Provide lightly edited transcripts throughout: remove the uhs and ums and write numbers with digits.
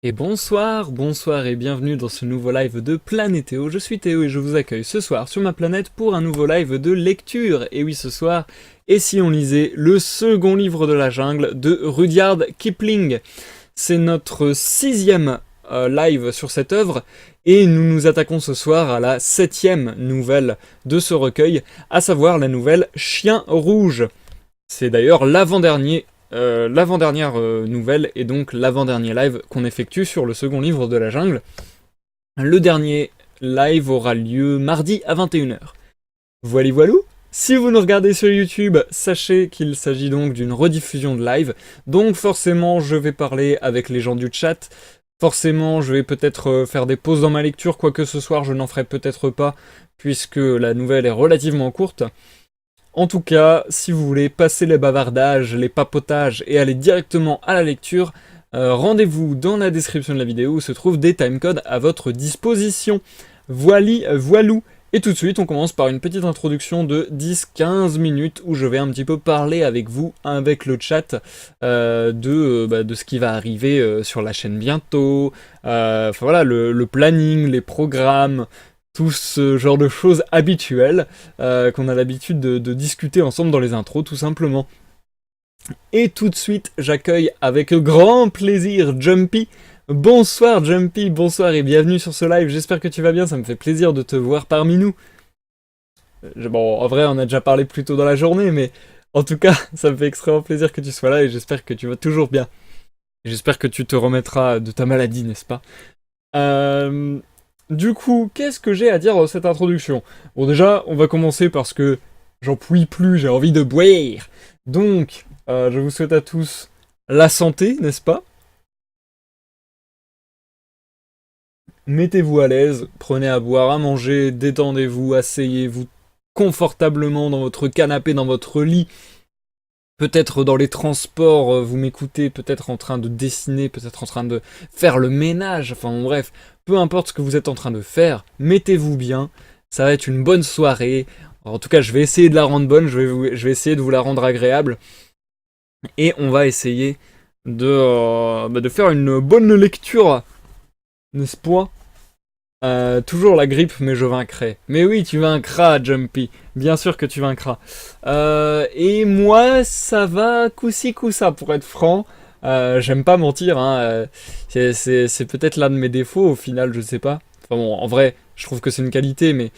Et bonsoir, bonsoir et bienvenue dans ce nouveau live de Planétéo. Je suis Théo et je vous accueille ce soir sur ma planète pour un nouveau live de lecture. Et oui, ce soir, et si on lisait le second livre de la jungle de Rudyard Kipling. C'est notre sixième live sur cette œuvre et nous nous attaquons ce soir à la septième nouvelle de ce recueil, à savoir la nouvelle Chien Rouge. C'est d'ailleurs l'avant-dernière nouvelle et donc l'avant-dernier live qu'on effectue sur le second livre de la jungle. Le dernier live aura lieu mardi à 21h. Voilà voilou. Si vous nous regardez sur YouTube, sachez qu'il s'agit donc d'une rediffusion de live, donc forcément je vais parler avec les gens du chat, forcément je vais peut-être faire des pauses dans ma lecture, quoique ce soir je n'en ferai peut-être pas, puisque la nouvelle est relativement courte. En tout cas, si vous voulez passer les bavardages, les papotages et aller directement à la lecture, rendez-vous dans la description de la vidéo où se trouvent des timecodes à votre disposition. Voilou. Et tout de suite, on commence par une petite introduction de 10-15 minutes où je vais un petit peu parler avec vous, avec le chat, de ce qui va arriver sur la chaîne bientôt. Enfin voilà, le planning, les programmes, tout ce genre de choses habituelles qu'on a l'habitude de discuter ensemble dans les intros, tout simplement. Et tout de suite, j'accueille avec grand plaisir Jumpy. Bonsoir Jumpy, bonsoir et bienvenue sur ce live, j'espère que tu vas bien, ça me fait plaisir de te voir parmi nous. Bon, en vrai, on a déjà parlé plus tôt dans la journée, mais en tout cas, ça me fait extrêmement plaisir que tu sois là et j'espère que tu vas toujours bien. J'espère que tu te remettras de ta maladie, n'est-ce pas? Euh, Du coup, qu'est-ce que j'ai à dire dans cette introduction? Bon, déjà, on va commencer parce que j'en puis plus, j'ai envie de boire. Donc, je vous souhaite à tous la santé, n'est-ce pas? Mettez-vous à l'aise, prenez à boire, à manger, détendez-vous, asseyez-vous confortablement dans votre canapé, dans votre lit. Peut-être dans les transports, vous m'écoutez, peut-être en train de dessiner, peut-être en train de faire le ménage, enfin bon, bref, peu importe ce que vous êtes en train de faire, mettez-vous bien, ça va être une bonne soirée. En tout cas, je vais essayer de la rendre bonne, je vais essayer de vous la rendre agréable, et on va essayer de faire une bonne lecture, n'est-ce pas? Toujours la grippe, mais je vaincrai. Mais oui, tu vaincras, Jumpy. Bien sûr que tu vaincras. Et moi, ça va coup-ci, coup-ça, pour être franc. J'aime pas mentir, hein. C'est peut-être l'un de mes défauts, au final, je sais pas. Enfin bon, en vrai, je trouve que c'est une qualité, mais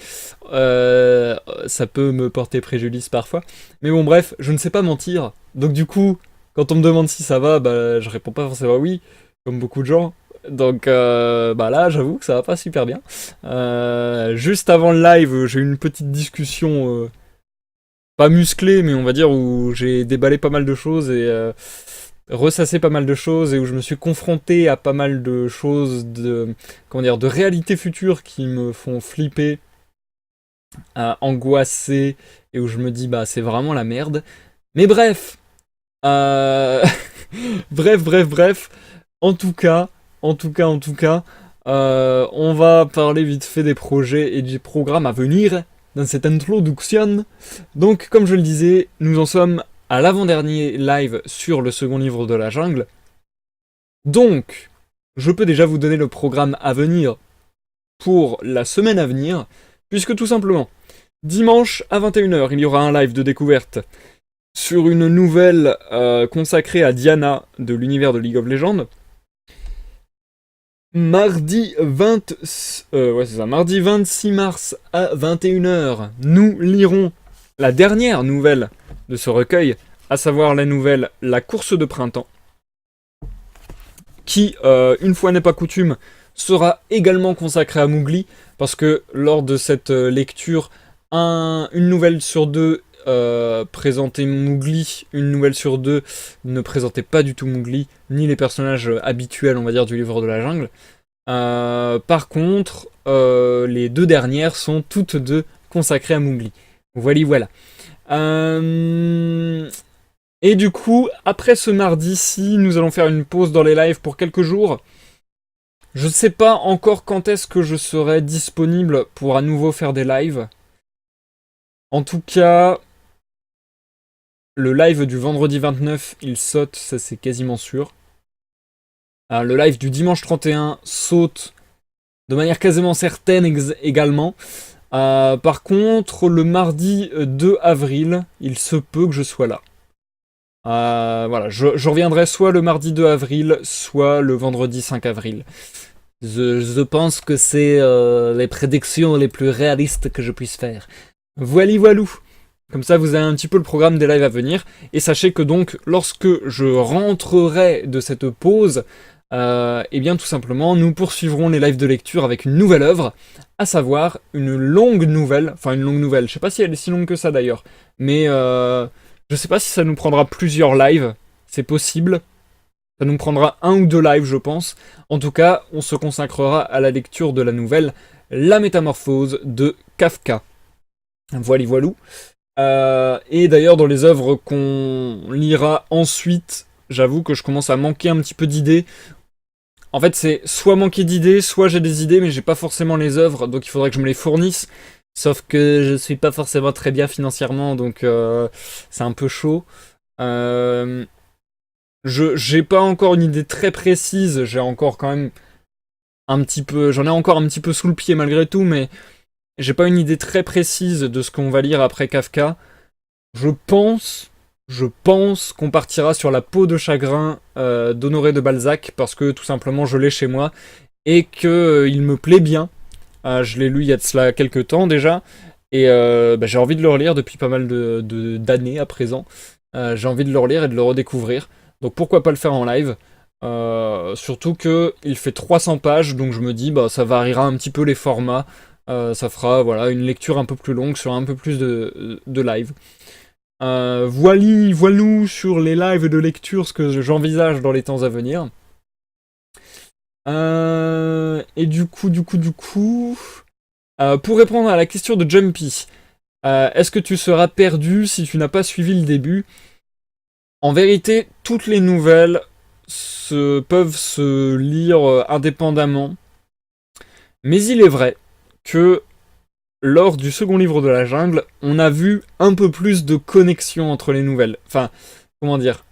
ça peut me porter préjudice parfois. Mais bon, bref, je ne sais pas mentir. Donc du coup, quand on me demande si ça va, bah, je réponds pas forcément oui, comme beaucoup de gens. Donc bah là, j'avoue que ça va pas super bien. Juste avant le live, j'ai eu une petite discussion, pas musclée, mais on va dire où j'ai déballé pas mal de choses et ressassé pas mal de choses et où je me suis confronté à pas mal de choses de, comment dire, de réalité future qui me font flipper, angoisser et où je me dis bah c'est vraiment la merde. Mais bref, euh, bref. En tout cas, en tout cas, on va parler vite fait des projets et des programmes à venir dans cette introduction. Donc, comme je le disais, nous en sommes à l'avant-dernier live sur le second livre de la jungle. Donc, je peux déjà vous donner le programme à venir pour la semaine à venir, puisque tout simplement, dimanche à 21h, il y aura un live de découverte sur une nouvelle consacrée à Diana de l'univers de League of Legends. Mardi 20, ouais, c'est ça, mardi 26 mars à 21h, nous lirons la dernière nouvelle de ce recueil, à savoir la nouvelle La course de printemps, qui, une fois n'est pas coutume, sera également consacrée à Mowgli, parce que lors de cette lecture, une nouvelle sur deux présentait Mowgli, une nouvelle sur deux ne présentait pas du tout Mowgli, ni les personnages habituels, on va dire, du livre de la jungle. Par contre, les deux dernières sont toutes deux consacrées à Mowgli. Voilà. Euh, Et du coup, après ce mardi-ci, nous allons faire une pause dans les lives pour quelques jours. Je ne sais pas encore quand est-ce que je serai disponible pour à nouveau faire des lives. En tout cas, le live du vendredi 29, il saute, ça c'est quasiment sûr. Le live du dimanche 31 saute de manière quasiment certaine également. Par contre, le mardi 2 avril, il se peut que je sois là. Voilà, je reviendrai soit le mardi 2 avril, soit le vendredi 5 avril. Je pense que c'est les prédictions les plus réalistes que je puisse faire. Voili voilou. Comme ça, vous avez un petit peu le programme des lives à venir. Et sachez que donc, lorsque je rentrerai de cette pause, eh bien tout simplement, nous poursuivrons les lives de lecture avec une nouvelle œuvre, à savoir une longue nouvelle. Enfin, une longue nouvelle. Je sais pas si elle est si longue que ça d'ailleurs. Mais je sais pas si ça nous prendra plusieurs lives. C'est possible. Ça nous prendra un ou deux lives, je pense. En tout cas, on se consacrera à la lecture de la nouvelle La Métamorphose de Kafka. Voili voilou. Et d'ailleurs, dans les œuvres qu'on lira ensuite, j'avoue que je commence à manquer un petit peu d'idées. En fait, c'est soit manquer d'idées, soit j'ai des idées, mais j'ai pas forcément les œuvres, donc il faudrait que je me les fournisse. Sauf que je suis pas forcément très bien financièrement, donc c'est un peu chaud. J'ai pas encore une idée très précise, j'ai encore quand même un petit peu, j'en ai encore un petit peu sous le pied malgré tout, mais j'ai pas une idée très précise de ce qu'on va lire après Kafka. Je pense qu'on partira sur La peau de chagrin d'Honoré de Balzac, parce que tout simplement je l'ai chez moi, et que il me plaît bien. Je l'ai lu il y a de cela quelques temps déjà, et j'ai envie de le relire depuis pas mal d'années à présent. J'ai envie de le relire et de le redécouvrir. Donc pourquoi pas le faire en live. Surtout que il fait 300 pages, donc je me dis bah ça variera un petit peu les formats. Ça fera voilà une lecture un peu plus longue sur un peu plus de live. Voilou sur les lives de lecture, ce que j'envisage dans les temps à venir. Et du coup, pour répondre à la question de Jumpy, est-ce que tu seras perdu si tu n'as pas suivi le début? En vérité, toutes les nouvelles peuvent se lire indépendamment, mais il est vrai que lors du second livre de la jungle, on a vu un peu plus de connexion entre les nouvelles. Enfin, comment dire?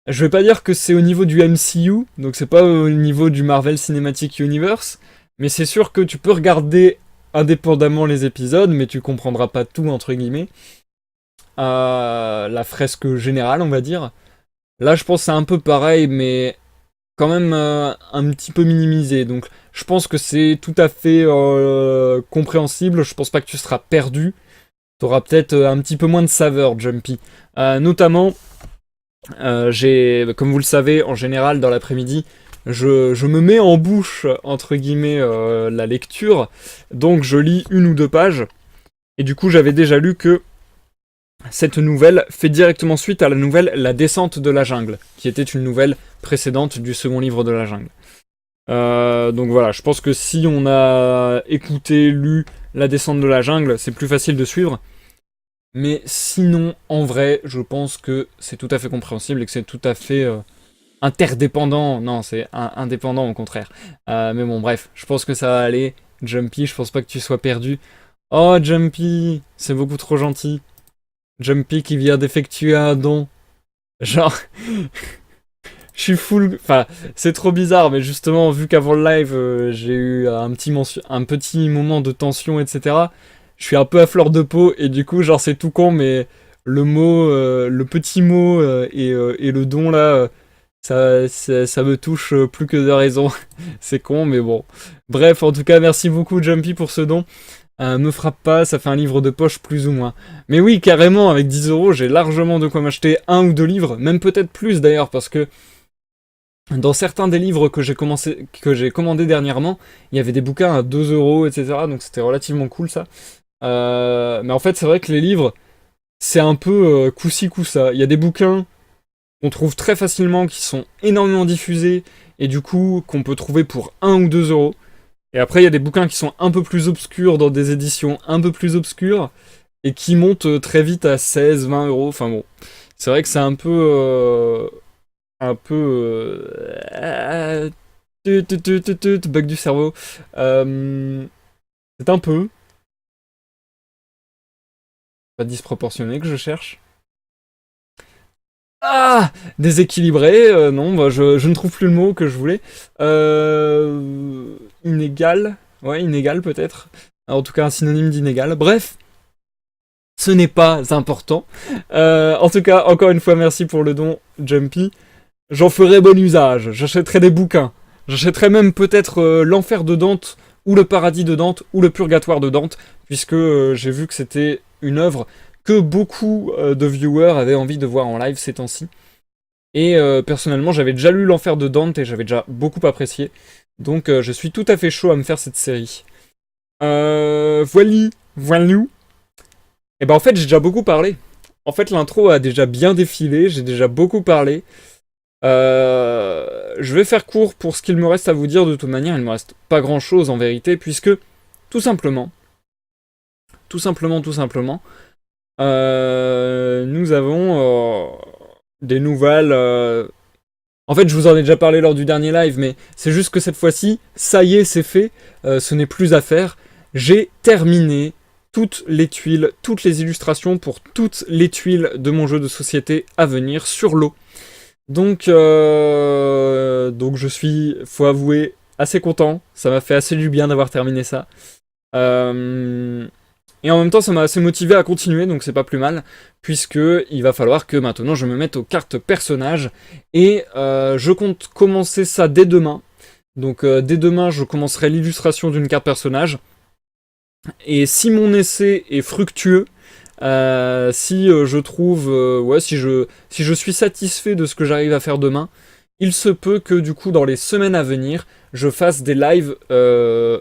Je vais pas dire que c'est au niveau du MCU, donc c'est pas au niveau du Marvel Cinematic Universe, mais c'est sûr que tu peux regarder indépendamment les épisodes, mais tu comprendras pas tout, entre guillemets. La fresque générale, on va dire. Là, je pense que c'est un peu pareil, mais quand même un petit peu minimisé. Donc, je pense que c'est tout à fait compréhensible. Je pense pas que tu seras perdu. T'auras peut-être un petit peu moins de saveur, Jumpy. Notamment, comme vous le savez, en général, dans l'après-midi, je me mets en bouche, entre guillemets, la lecture. Donc, je lis une ou deux pages. Et du coup, j'avais déjà lu que cette nouvelle fait directement suite à la nouvelle La descente de la jungle, qui était une nouvelle précédente du second livre de la jungle. Donc voilà, je pense que si on a écouté, lu La descente de la jungle, c'est plus facile de suivre. Mais sinon, en vrai, je pense que c'est tout à fait compréhensible et que c'est tout à fait interdépendant. Non, c'est indépendant au contraire. Mais bon, bref, je pense que ça va aller. Jumpy, je pense pas que tu sois perdu. Oh, Jumpy, c'est beaucoup trop gentil. Jumpy qui vient d'effectuer un don. Genre, je suis full. Enfin, c'est trop bizarre, mais justement, vu qu'avant le live, j'ai eu un petit moment de tension, etc. Je suis un peu à fleur de peau, et du coup, genre, c'est tout con, mais le petit mot et le don là, ça me touche plus que de raison. C'est con, mais bon. Bref, en tout cas, merci beaucoup, Jumpy, pour ce don. Me frappe pas, ça fait un livre de poche plus ou moins. Mais oui, carrément, avec 10 €, j'ai largement de quoi m'acheter un ou deux livres, même peut-être plus d'ailleurs, parce que dans certains des livres que j'ai commandés dernièrement, il y avait des bouquins à 2 €, etc. Donc c'était relativement cool ça. Mais en fait, c'est vrai que les livres, c'est un peu coup-ci, coup-ça. Il y a des bouquins qu'on trouve très facilement, qui sont énormément diffusés, et du coup, qu'on peut trouver pour 1 ou 2 €. Et après, il y a des bouquins qui sont un peu plus obscurs dans des éditions un peu plus obscures et qui montent très vite à 16, 20 €. Enfin bon, c'est vrai que c'est un peu. Un peu. Bug du cerveau. C'est un peu. Pas disproportionné que je cherche. Ah, déséquilibré, non, bah, je ne trouve plus le mot que je voulais. Inégal, ouais, inégal peut-être. En tout cas, un synonyme d'inégal. Bref, ce n'est pas important. En tout cas, encore une fois, merci pour le don, Jumpy. J'en ferai bon usage. J'achèterai des bouquins. J'achèterai même peut-être l'enfer de Dante, ou le paradis de Dante, ou le purgatoire de Dante, puisque j'ai vu que c'était une œuvre que beaucoup de viewers avaient envie de voir en live ces temps-ci. Et personnellement, j'avais déjà lu l'enfer de Dante et j'avais déjà beaucoup apprécié. Donc je suis tout à fait chaud à me faire cette série. Voilou. Et ben en fait, j'ai déjà beaucoup parlé. En fait, l'intro a déjà bien défilé, j'ai déjà beaucoup parlé. Je vais faire court pour ce qu'il me reste à vous dire. De toute manière, il me reste pas grand chose en vérité, puisque tout simplement, nous avons des nouvelles. En fait, je vous en ai déjà parlé lors du dernier live, mais c'est juste que cette fois-ci, ça y est, c'est fait. Ce n'est plus à faire. J'ai terminé toutes les tuiles, toutes les illustrations pour toutes les tuiles de mon jeu de société à venir sur l'eau. Donc je suis, faut avouer, assez content. Ça m'a fait assez du bien d'avoir terminé ça. Et en même temps, ça m'a assez motivé à continuer, donc c'est pas plus mal, puisque il va falloir que maintenant je me mette aux cartes personnages. Et je compte commencer ça dès demain. Donc dès demain, je commencerai l'illustration d'une carte personnage. Et si mon essai est fructueux, si je trouve, si je suis satisfait de ce que j'arrive à faire demain, il se peut que du coup dans les semaines à venir, je fasse des lives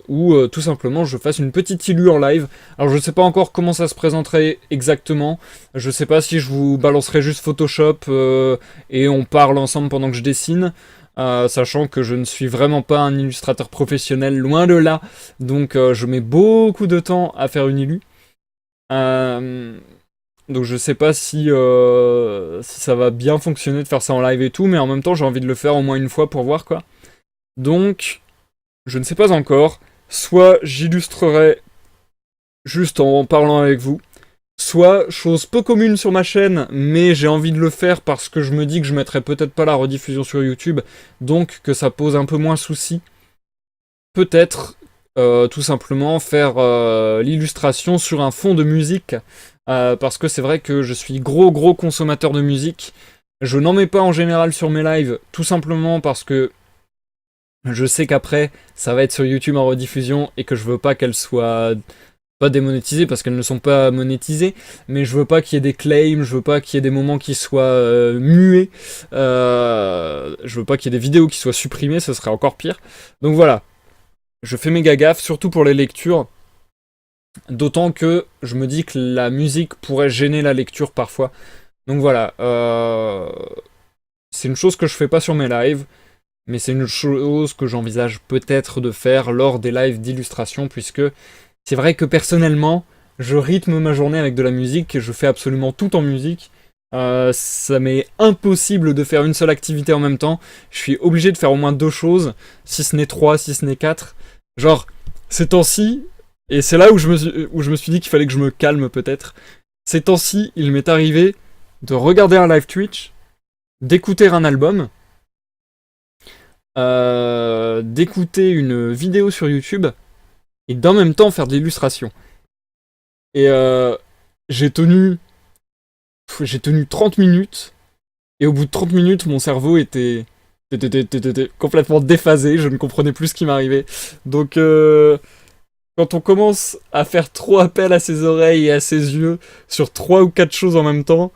ou tout simplement je fasse une petite illu en live. Alors je sais pas encore comment ça se présenterait exactement, je sais pas si je vous balancerai juste Photoshop et on parle ensemble pendant que je dessine. Sachant que je ne suis vraiment pas un illustrateur professionnel, loin de là, donc je mets beaucoup de temps à faire une illu. Donc je sais pas si ça va bien fonctionner de faire ça en live et tout, mais en même temps j'ai envie de le faire au moins une fois pour voir quoi. Donc je ne sais pas encore, soit j'illustrerai juste en parlant avec vous, soit chose peu commune sur ma chaîne, mais j'ai envie de le faire parce que je me dis que je mettrai peut-être pas la rediffusion sur YouTube, donc que ça pose un peu moins souci. Peut-être tout simplement faire l'illustration sur un fond de musique, parce que c'est vrai que je suis gros consommateur de musique. Je n'en mets pas en général sur mes lives, tout simplement parce que je sais qu'après ça va être sur YouTube en rediffusion et que je veux pas qu'elle soit pas démonétisées parce qu'elles ne sont pas monétisées, mais je veux pas qu'il y ait des claims, je veux pas qu'il y ait des moments qui soient muets, je veux pas qu'il y ait des vidéos qui soient supprimées, ce serait encore pire. Donc voilà, je fais méga gaffe, surtout pour les lectures, d'autant que je me dis que la musique pourrait gêner la lecture parfois. Donc voilà, c'est une chose que je fais pas sur mes lives, mais c'est une chose que j'envisage peut-être de faire lors des lives d'illustration, puisque c'est vrai que personnellement, je rythme ma journée avec de la musique, je fais absolument tout en musique. Ça m'est impossible de faire une seule activité en même temps. Je suis obligé de faire au moins 2 choses, si ce n'est 3, si ce n'est 4. Genre, ces temps-ci, et c'est là où je me suis dit qu'il fallait que je me calme peut-être. Ces temps-ci, il m'est arrivé de regarder un live Twitch, d'écouter un album, d'écouter une vidéo sur YouTube, et d'en même temps faire de l'illustration. Et j'ai tenu 30 minutes, et au bout de 30 minutes, mon cerveau était complètement déphasé, je ne comprenais plus ce qui m'arrivait. Donc, quand on commence à faire trop appel à ses oreilles et à ses yeux sur 3 ou 4 choses en même temps,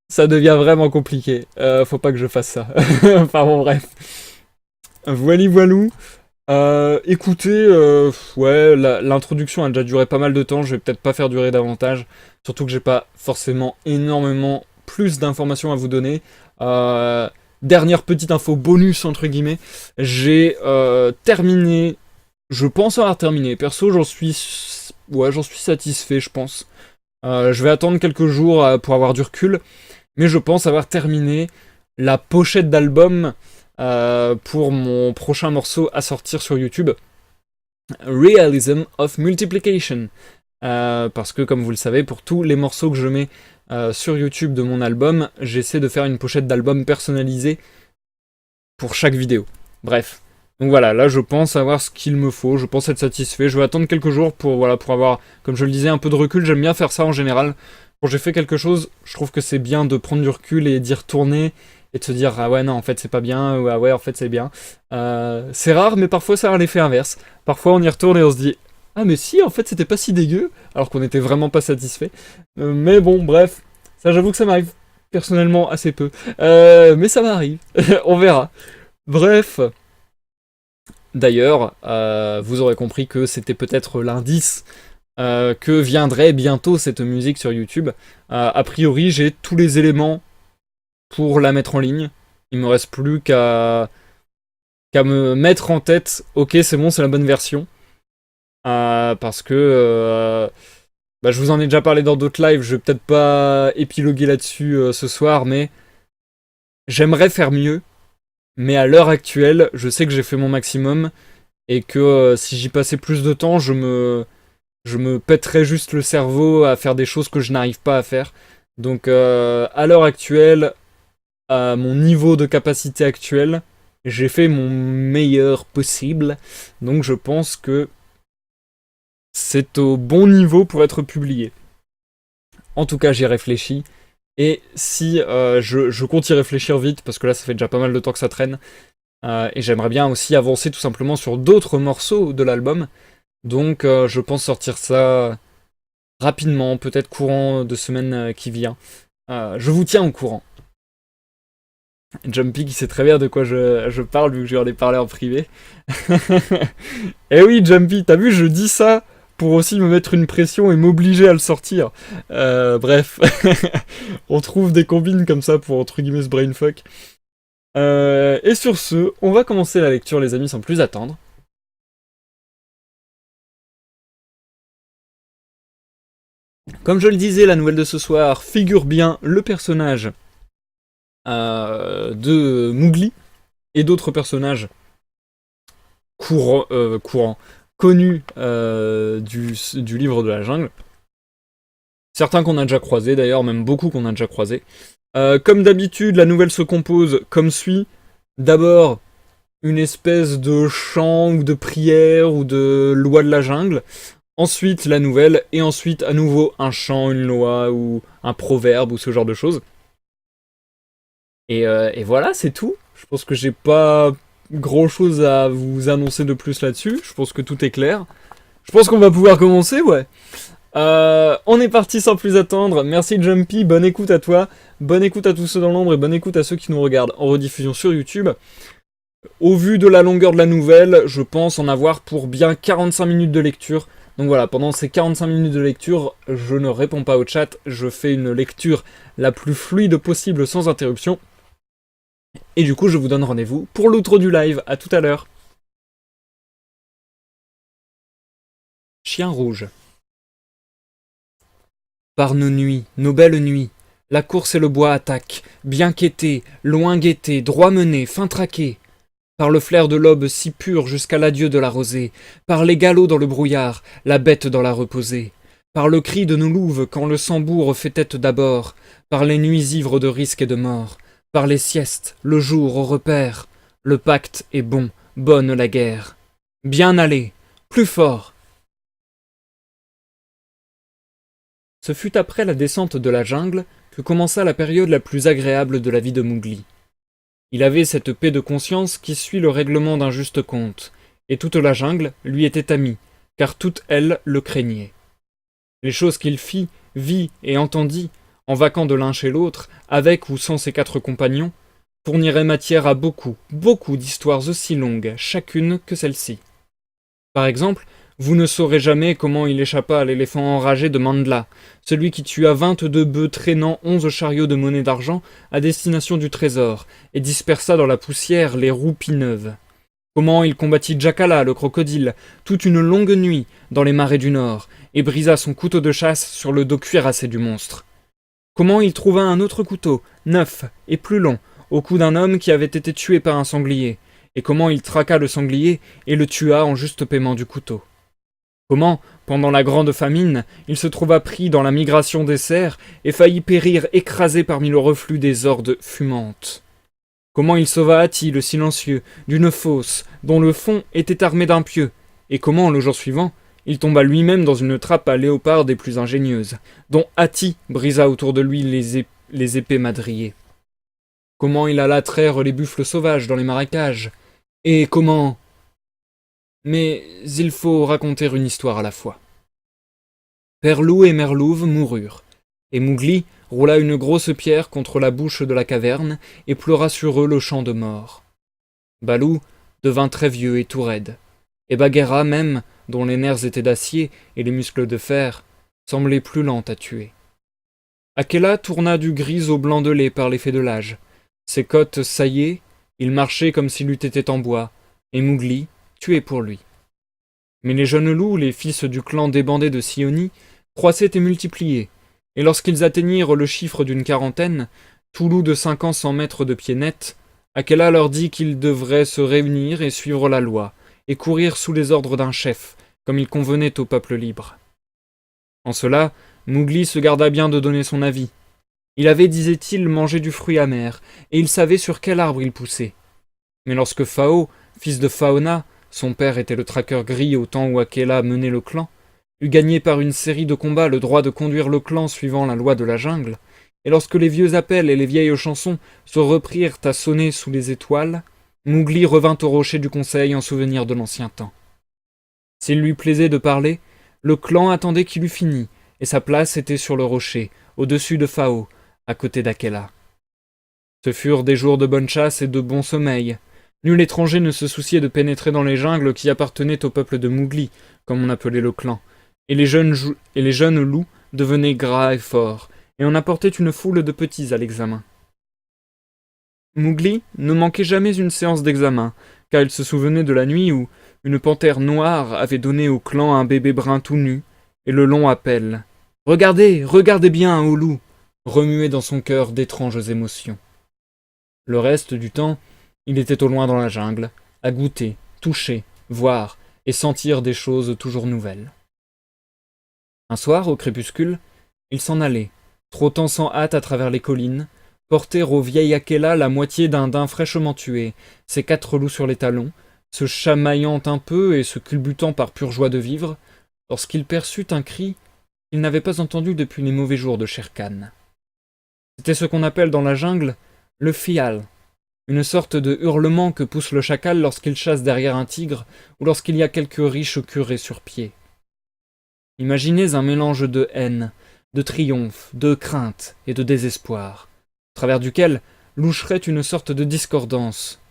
ça devient vraiment compliqué. Faut pas que je fasse ça. Enfin bon, bref. Voilou. Écoutez, ouais, l'introduction a déjà duré pas mal de temps, je vais peut-être pas faire durer davantage, surtout que j'ai pas forcément énormément plus d'informations à vous donner. Dernière petite info bonus entre guillemets, j'ai terminé, je pense avoir terminé, perso j'en suis satisfait je pense. Je vais attendre quelques jours pour avoir du recul, mais je pense avoir terminé la pochette d'album pour mon prochain morceau à sortir sur YouTube, Realism of Multiplication. parce que comme vous le savez, pour tous les morceaux que je mets sur YouTube de mon album, j'essaie de faire une pochette d'album personnalisée pour chaque vidéo. Bref. Donc voilà, là je pense avoir ce qu'il me faut, je pense être satisfait. Je vais attendre quelques jours pour avoir, comme je le disais, un peu de recul. J'aime bien faire ça en général. Quand j'ai fait quelque chose, je trouve que c'est bien de prendre du recul et d'y retourner et de se dire ah ouais non en fait c'est pas bien, ou ah ouais en fait c'est bien. C'est rare mais parfois ça a l'effet inverse. Parfois on y retourne et on se dit ah mais si en fait c'était pas si dégueu alors qu'on était vraiment pas satisfait. Mais bon bref, ça j'avoue que ça m'arrive personnellement assez peu. Mais ça m'arrive, on verra. Bref. D'ailleurs, vous aurez compris que c'était peut-être l'indice que viendrait bientôt cette musique sur YouTube. A priori, j'ai tous les éléments pour la mettre en ligne. Il me reste plus qu'à me mettre en tête, ok c'est bon, c'est la bonne version. Parce que je vous en ai déjà parlé dans d'autres lives, je vais peut-être pas épiloguer là-dessus ce soir, mais j'aimerais faire mieux. Mais à l'heure actuelle, je sais que j'ai fait mon maximum et que si j'y passais plus de temps, je me pèterais juste le cerveau à faire des choses que je n'arrive pas à faire. Donc à l'heure actuelle, à mon niveau de capacité actuel, j'ai fait mon meilleur possible. Donc je pense que c'est au bon niveau pour être publié. En tout cas, j'y réfléchis. Et si je compte y réfléchir vite, parce que là ça fait déjà pas mal de temps que ça traîne, et j'aimerais bien aussi avancer tout simplement sur d'autres morceaux de l'album, donc je pense sortir ça rapidement, peut-être courant de semaine qui vient. Je vous tiens au courant. Jumpy qui sait très bien de quoi je parle vu que je lui en ai parlé en privé. Eh oui Jumpy, t'as vu je dis ça pour aussi me mettre une pression et m'obliger à le sortir. Bref, on trouve des combines comme ça pour entre guillemets ce brainfuck. Et sur ce, on va commencer la lecture les amis sans plus attendre. Comme je le disais, la nouvelle de ce soir figure bien le personnage de Mowgli et d'autres personnages courants, connus du livre de la jungle. Certains qu'on a déjà croisés d'ailleurs, même beaucoup qu'on a déjà croisés. Comme d'habitude, la nouvelle se compose comme suit. D'abord, une espèce de chant ou de prière ou de loi de la jungle. Ensuite, la nouvelle, et ensuite, à nouveau, un chant, une loi ou un proverbe ou ce genre de choses. Et voilà, c'est tout. Je pense que j'ai pas grand chose à vous annoncer de plus là-dessus. Je pense que tout est clair. Je pense qu'on va pouvoir commencer, ouais. On est parti sans plus attendre. Merci Jumpy, bonne écoute à toi. Bonne écoute à tous ceux dans l'ombre et bonne écoute à ceux qui nous regardent en rediffusion sur YouTube. Au vu de la longueur de la nouvelle, je pense en avoir pour bien 45 minutes de lecture. Donc voilà, pendant ces 45 minutes de lecture, je ne réponds pas au chat, je fais une lecture la plus fluide possible sans interruption. Et du coup, je vous donne rendez-vous pour l'outro du live. À tout à l'heure. Chien rouge. Par nos nuits, nos belles nuits, la course et le bois attaquent, bien quêtés, loin guettés, droit menés, fin traqués. Par le flair de l'aube si pur jusqu'à l'adieu de la rosée, par les galops dans le brouillard, la bête dans la reposée, par le cri de nos louves quand le sambour fait tête d'abord, par les nuits ivres de risque et de mort, par les siestes, le jour au repère, le pacte est bon, bonne la guerre. Bien aller, plus fort. Ce fut après la descente de la jungle que commença la période la plus agréable de la vie de Mowgli. Il avait cette paix de conscience qui suit le règlement d'un juste compte, et toute la jungle lui était amie, car toute elle le craignait. Les choses qu'il fit, vit et entendit, en vaquant de l'un chez l'autre, avec ou sans ses 4 compagnons, fourniraient matière à beaucoup, beaucoup d'histoires aussi longues, chacune que celle-ci. Par exemple, vous ne saurez jamais comment il échappa à l'éléphant enragé de Mandla, celui qui tua 22 bœufs traînant 11 chariots de monnaie d'argent à destination du trésor, et dispersa dans la poussière les roupies neuves. Comment il combattit Jackala, le crocodile, toute une longue nuit, dans les marais du Nord, et brisa son couteau de chasse sur le dos cuirassé du monstre. Comment il trouva un autre couteau, neuf et plus long, au cou d'un homme qui avait été tué par un sanglier, et comment il traqua le sanglier et le tua en juste paiement du couteau. Comment, pendant la grande famine, il se trouva pris dans la migration des cerfs et faillit périr écrasé parmi le reflux des hordes fumantes. Comment il sauva Hati, le silencieux, d'une fosse dont le fond était armé d'un pieu, et comment, le jour suivant, il tomba lui-même dans une trappe à léopard des plus ingénieuses, dont Hati brisa autour de lui les épées madriers. Comment il alla traire les buffles sauvages dans les marécages, et comment... Mais il faut raconter une histoire à la fois. Père Loup et Mère Louve moururent, et Mowgli roula une grosse pierre contre la bouche de la caverne et pleura sur eux le chant de mort. Balou devint très vieux et tout raide, et Bagheera même, dont les nerfs étaient d'acier et les muscles de fer, semblait plus lente à tuer. Akela tourna du gris au blanc de lait par l'effet de l'âge. Ses côtes saillaient, il marchait comme s'il eût été en bois, et Mowgli tué pour lui. Mais les jeunes loups, les fils du clan débandé de Sioni, croissaient et multipliaient, et lorsqu'ils atteignirent le chiffre d'une quarantaine, tout loup de 5 ans sans mètres de pied net, Akela leur dit qu'ils devraient se réunir et suivre la loi, et courir sous les ordres d'un chef, comme il convenait au peuple libre. En cela, Mowgli se garda bien de donner son avis. Il avait, disait-il, mangé du fruit amer, et il savait sur quel arbre il poussait. Mais lorsque Phao, fils de Phaona, son père était le traqueur gris au temps où Akela menait le clan, eut gagné par une série de combats le droit de conduire le clan suivant la loi de la jungle, et lorsque les vieux appels et les vieilles chansons se reprirent à sonner sous les étoiles, Mowgli revint au rocher du conseil en souvenir de l'ancien temps. S'il lui plaisait de parler, le clan attendait qu'il eût fini, et sa place était sur le rocher, au-dessus de Phao, à côté d'Akela. Ce furent des jours de bonne chasse et de bon sommeil. Nul étranger ne se souciait de pénétrer dans les jungles qui appartenaient au peuple de Mowgli, comme on appelait le clan, et les jeunes loups devenaient gras et forts, et on apportait une foule de petits à l'examen. Mowgli ne manquait jamais une séance d'examen, car il se souvenait de la nuit où une panthère noire avait donné au clan un bébé brun tout nu, et le long appel « Regardez, regardez bien, ô loup !» remuait dans son cœur d'étranges émotions. Le reste du temps, il était au loin dans la jungle, à goûter, toucher, voir et sentir des choses toujours nouvelles. Un soir, au crépuscule, il s'en allait, trottant sans hâte à travers les collines, porter au vieil Akela la moitié d'un daim fraîchement tué, ses 4 loups sur les talons, se chamaillant un peu et se culbutant par pure joie de vivre, lorsqu'il perçut un cri qu'il n'avait pas entendu depuis les mauvais jours de Shere Khan. C'était ce qu'on appelle dans la jungle le fial, une sorte de hurlement que pousse le chacal lorsqu'il chasse derrière un tigre ou lorsqu'il y a quelque riche curé sur pied. Imaginez un mélange de haine, de triomphe, de crainte et de désespoir, au travers duquel loucherait une sorte de discordance.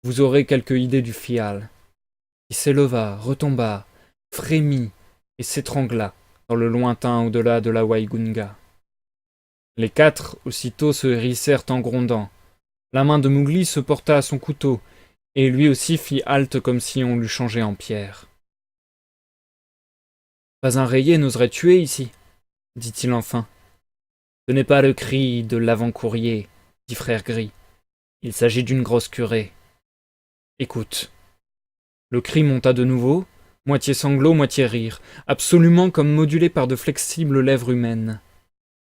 Vous aurez quelque idée du fial, qui s'éleva, retomba, frémit et s'étrangla dans le lointain au-delà de la Waïgunga. Les 4 aussitôt se hérissèrent en grondant. La main de Mowgli se porta à son couteau, et lui aussi fit halte comme si on l'eût changé en pierre. « Pas un rayé n'oserait tuer ici, » dit-il enfin. « Ce n'est pas le cri de l'avant-courrier, » dit Frère Gris. « Il s'agit d'une grosse curée. Écoute. » Le cri monta de nouveau, moitié sanglot, moitié rire, absolument comme modulé par de flexibles lèvres humaines.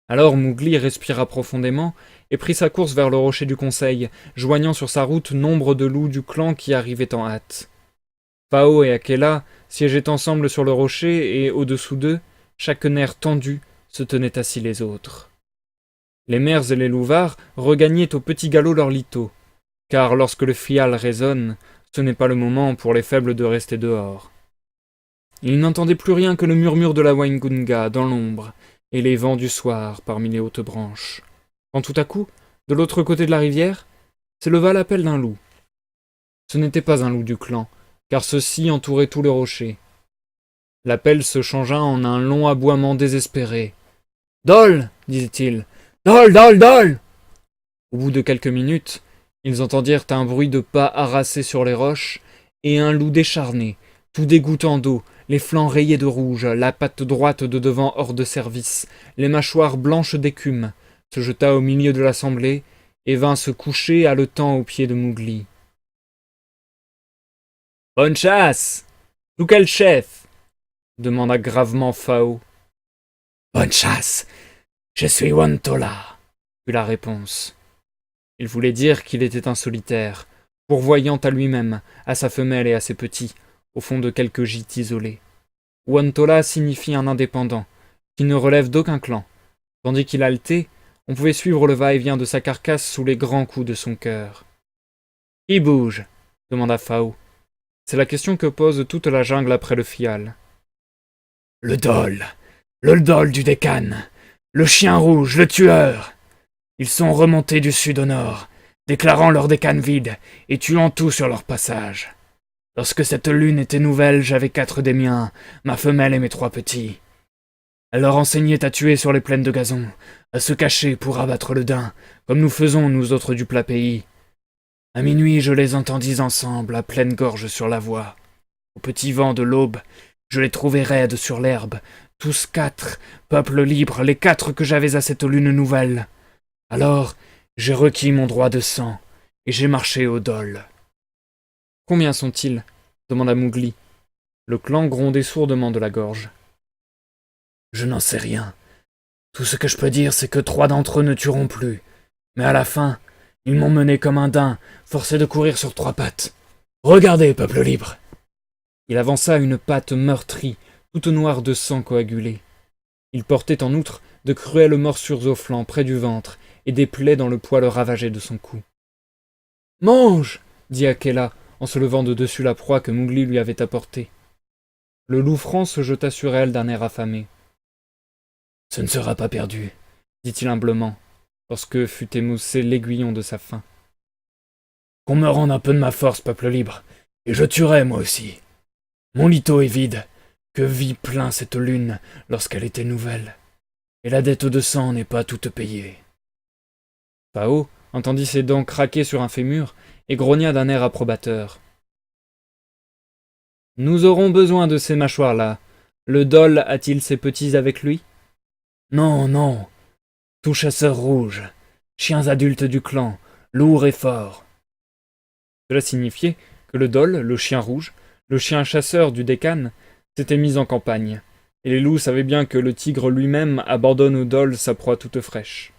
Alors Mowgli respira profondément et prit sa course vers le rocher du conseil, joignant sur sa route nombre de loups du clan qui arrivaient en hâte. Phao et Akela siégeaient ensemble sur le rocher et, au-dessous d'eux, chaque nerf tendu, se tenaient assis les autres. Les mères et les louvards regagnaient au petit galop leur lito, car lorsque le fial résonne, ce n'est pas le moment pour les faibles de rester dehors. Ils n'entendaient plus rien que le murmure de la Waïgunga dans l'ombre, et les vents du soir parmi les hautes branches, quand tout à coup, de l'autre côté de la rivière, s'éleva l'appel d'un loup. Ce n'était pas un loup du clan, car ceux-ci entouraient tout le rocher. L'appel se changea en un long aboiement désespéré. « Dol !» disait-il. « Dol, dol, dol !» Au bout de quelques minutes, ils entendirent un bruit de pas harassés sur les roches, et un loup décharné, tout dégoûtant d'eau, les flancs rayés de rouge, la patte droite de devant hors de service, les mâchoires blanches d'écume, se jeta au milieu de l'assemblée et vint se coucher haletant aux pieds de Mowgli. « Bonne chasse! D'où quel chef ?» demanda gravement Phao. Bonne chasse, je suis Wantola, fut la réponse. Il voulait dire qu'il était un solitaire, pourvoyant à lui-même, à sa femelle et à ses petits, au fond de quelques gîtes isolés. Wantola signifie un indépendant, qui ne relève d'aucun clan, tandis qu'il haletait, on pouvait suivre le va-et-vient de sa carcasse sous les grands coups de son cœur. « Qui bouge » demanda Phao. C'est la question que pose toute la jungle après le fial. « Le Dol du Décan, le chien rouge, le tueur. Ils sont remontés du sud au nord, déclarant leur Décan vide et tuant tout sur leur passage. Lorsque cette lune était nouvelle, j'avais 4 des miens, ma femelle et mes 3 petits. Elle leur enseignait à tuer sur les plaines de gazon, à se cacher pour abattre le daim, comme nous faisons nous autres du plat pays. À minuit, je les entendis ensemble, à pleine gorge sur la voie. Au petit vent de l'aube, je les trouvai raides sur l'herbe, tous 4, peuple libre, les 4 que j'avais à cette lune nouvelle. Alors, j'ai requis mon droit de sang, et j'ai marché au Dol. « Combien sont-ils » demanda Mowgli. Le clan grondait sourdement de la gorge. « Je n'en sais rien. Tout ce que je peux dire, c'est que 3 d'entre eux ne tueront plus. Mais à la fin, ils m'ont mené comme un daim, forcé de courir sur 3 pattes. Regardez, peuple libre !» Il avança une patte meurtrie, toute noire de sang coagulé. Il portait en outre de cruelles morsures aux flancs, près du ventre, et des plaies dans le poil ravagé de son cou. « Mange !» dit Akela, en se levant de dessus la proie que Mowgli lui avait apportée. Le loup franc se jeta sur elle d'un air affamé. « Ce ne sera pas perdu, » dit-il humblement, lorsque fut émoussé l'aiguillon de sa faim. « Qu'on me rende un peu de ma force, peuple libre, et je tuerai moi aussi. Mon lito est vide, que vit plein cette lune lorsqu'elle était nouvelle, et la dette de sang n'est pas toute payée. » Phao entendit ses dents craquer sur un fémur et grogna d'un air approbateur. « Nous aurons besoin de ces mâchoires-là. Le Dol a-t-il ses petits avec lui ? » « Non, non. Tous chasseurs rouges, chiens adultes du clan, lourds et forts. » Cela signifiait que le Dol, le chien rouge, le chien chasseur du Décan, s'était mis en campagne, et les loups savaient bien que le tigre lui-même abandonne au Dol sa proie toute fraîche.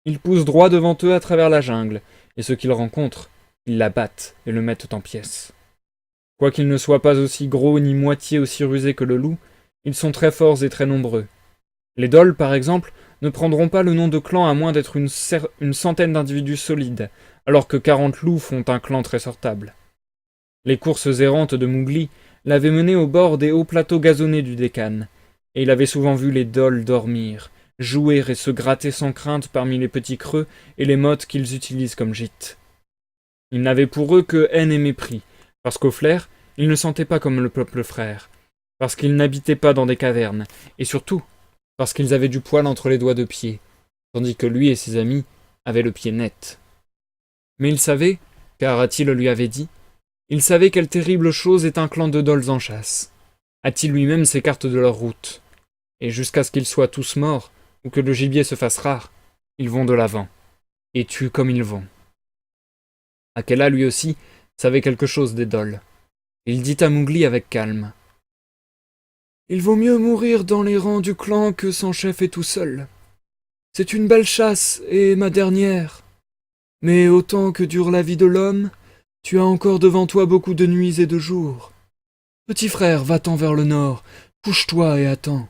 Ils poussent droit devant eux à travers la jungle, et ce qu'ils rencontrent, ils l'abattent et le mettent en pièces. Quoiqu'ils ne soient pas aussi gros ni moitié aussi rusés que le loup, ils sont très forts et très nombreux. Les Dol, par exemple, ne prendront pas le nom de clan à moins d'être une centaine d'individus solides, alors que 40 loups font un clan très sortable. Les courses errantes de Mowgli l'avaient mené au bord des hauts plateaux gazonnés du Décan, et il avait souvent vu les Dol dormir, jouer et se gratter sans crainte parmi les petits creux et les mottes qu'ils utilisent comme gîtes. Il n'avait pour eux que haine et mépris, parce qu'au flair, ils ne sentaient pas comme le peuple frère, parce qu'ils n'habitaient pas dans des cavernes, et surtout, parce qu'ils avaient du poil entre les doigts de pied, tandis que lui et ses amis avaient le pied net. Mais il savait, car Atil lui avait dit, il savait quelle terrible chose est un clan de Dols en chasse. Atil lui-même s'écarte de leur route, et jusqu'à ce qu'ils soient tous morts, ou que le gibier se fasse rare, ils vont de l'avant, et tuent comme ils vont. Akela, lui aussi, savait quelque chose des Dol. Il dit à Mowgli avec calme. Il vaut mieux mourir dans les rangs du clan que sans chef et tout seul. C'est une belle chasse, et ma dernière. Mais autant que dure la vie de l'homme, tu as encore devant toi beaucoup de nuits et de jours. Petit frère, va-t'en vers le nord, couche-toi et attends.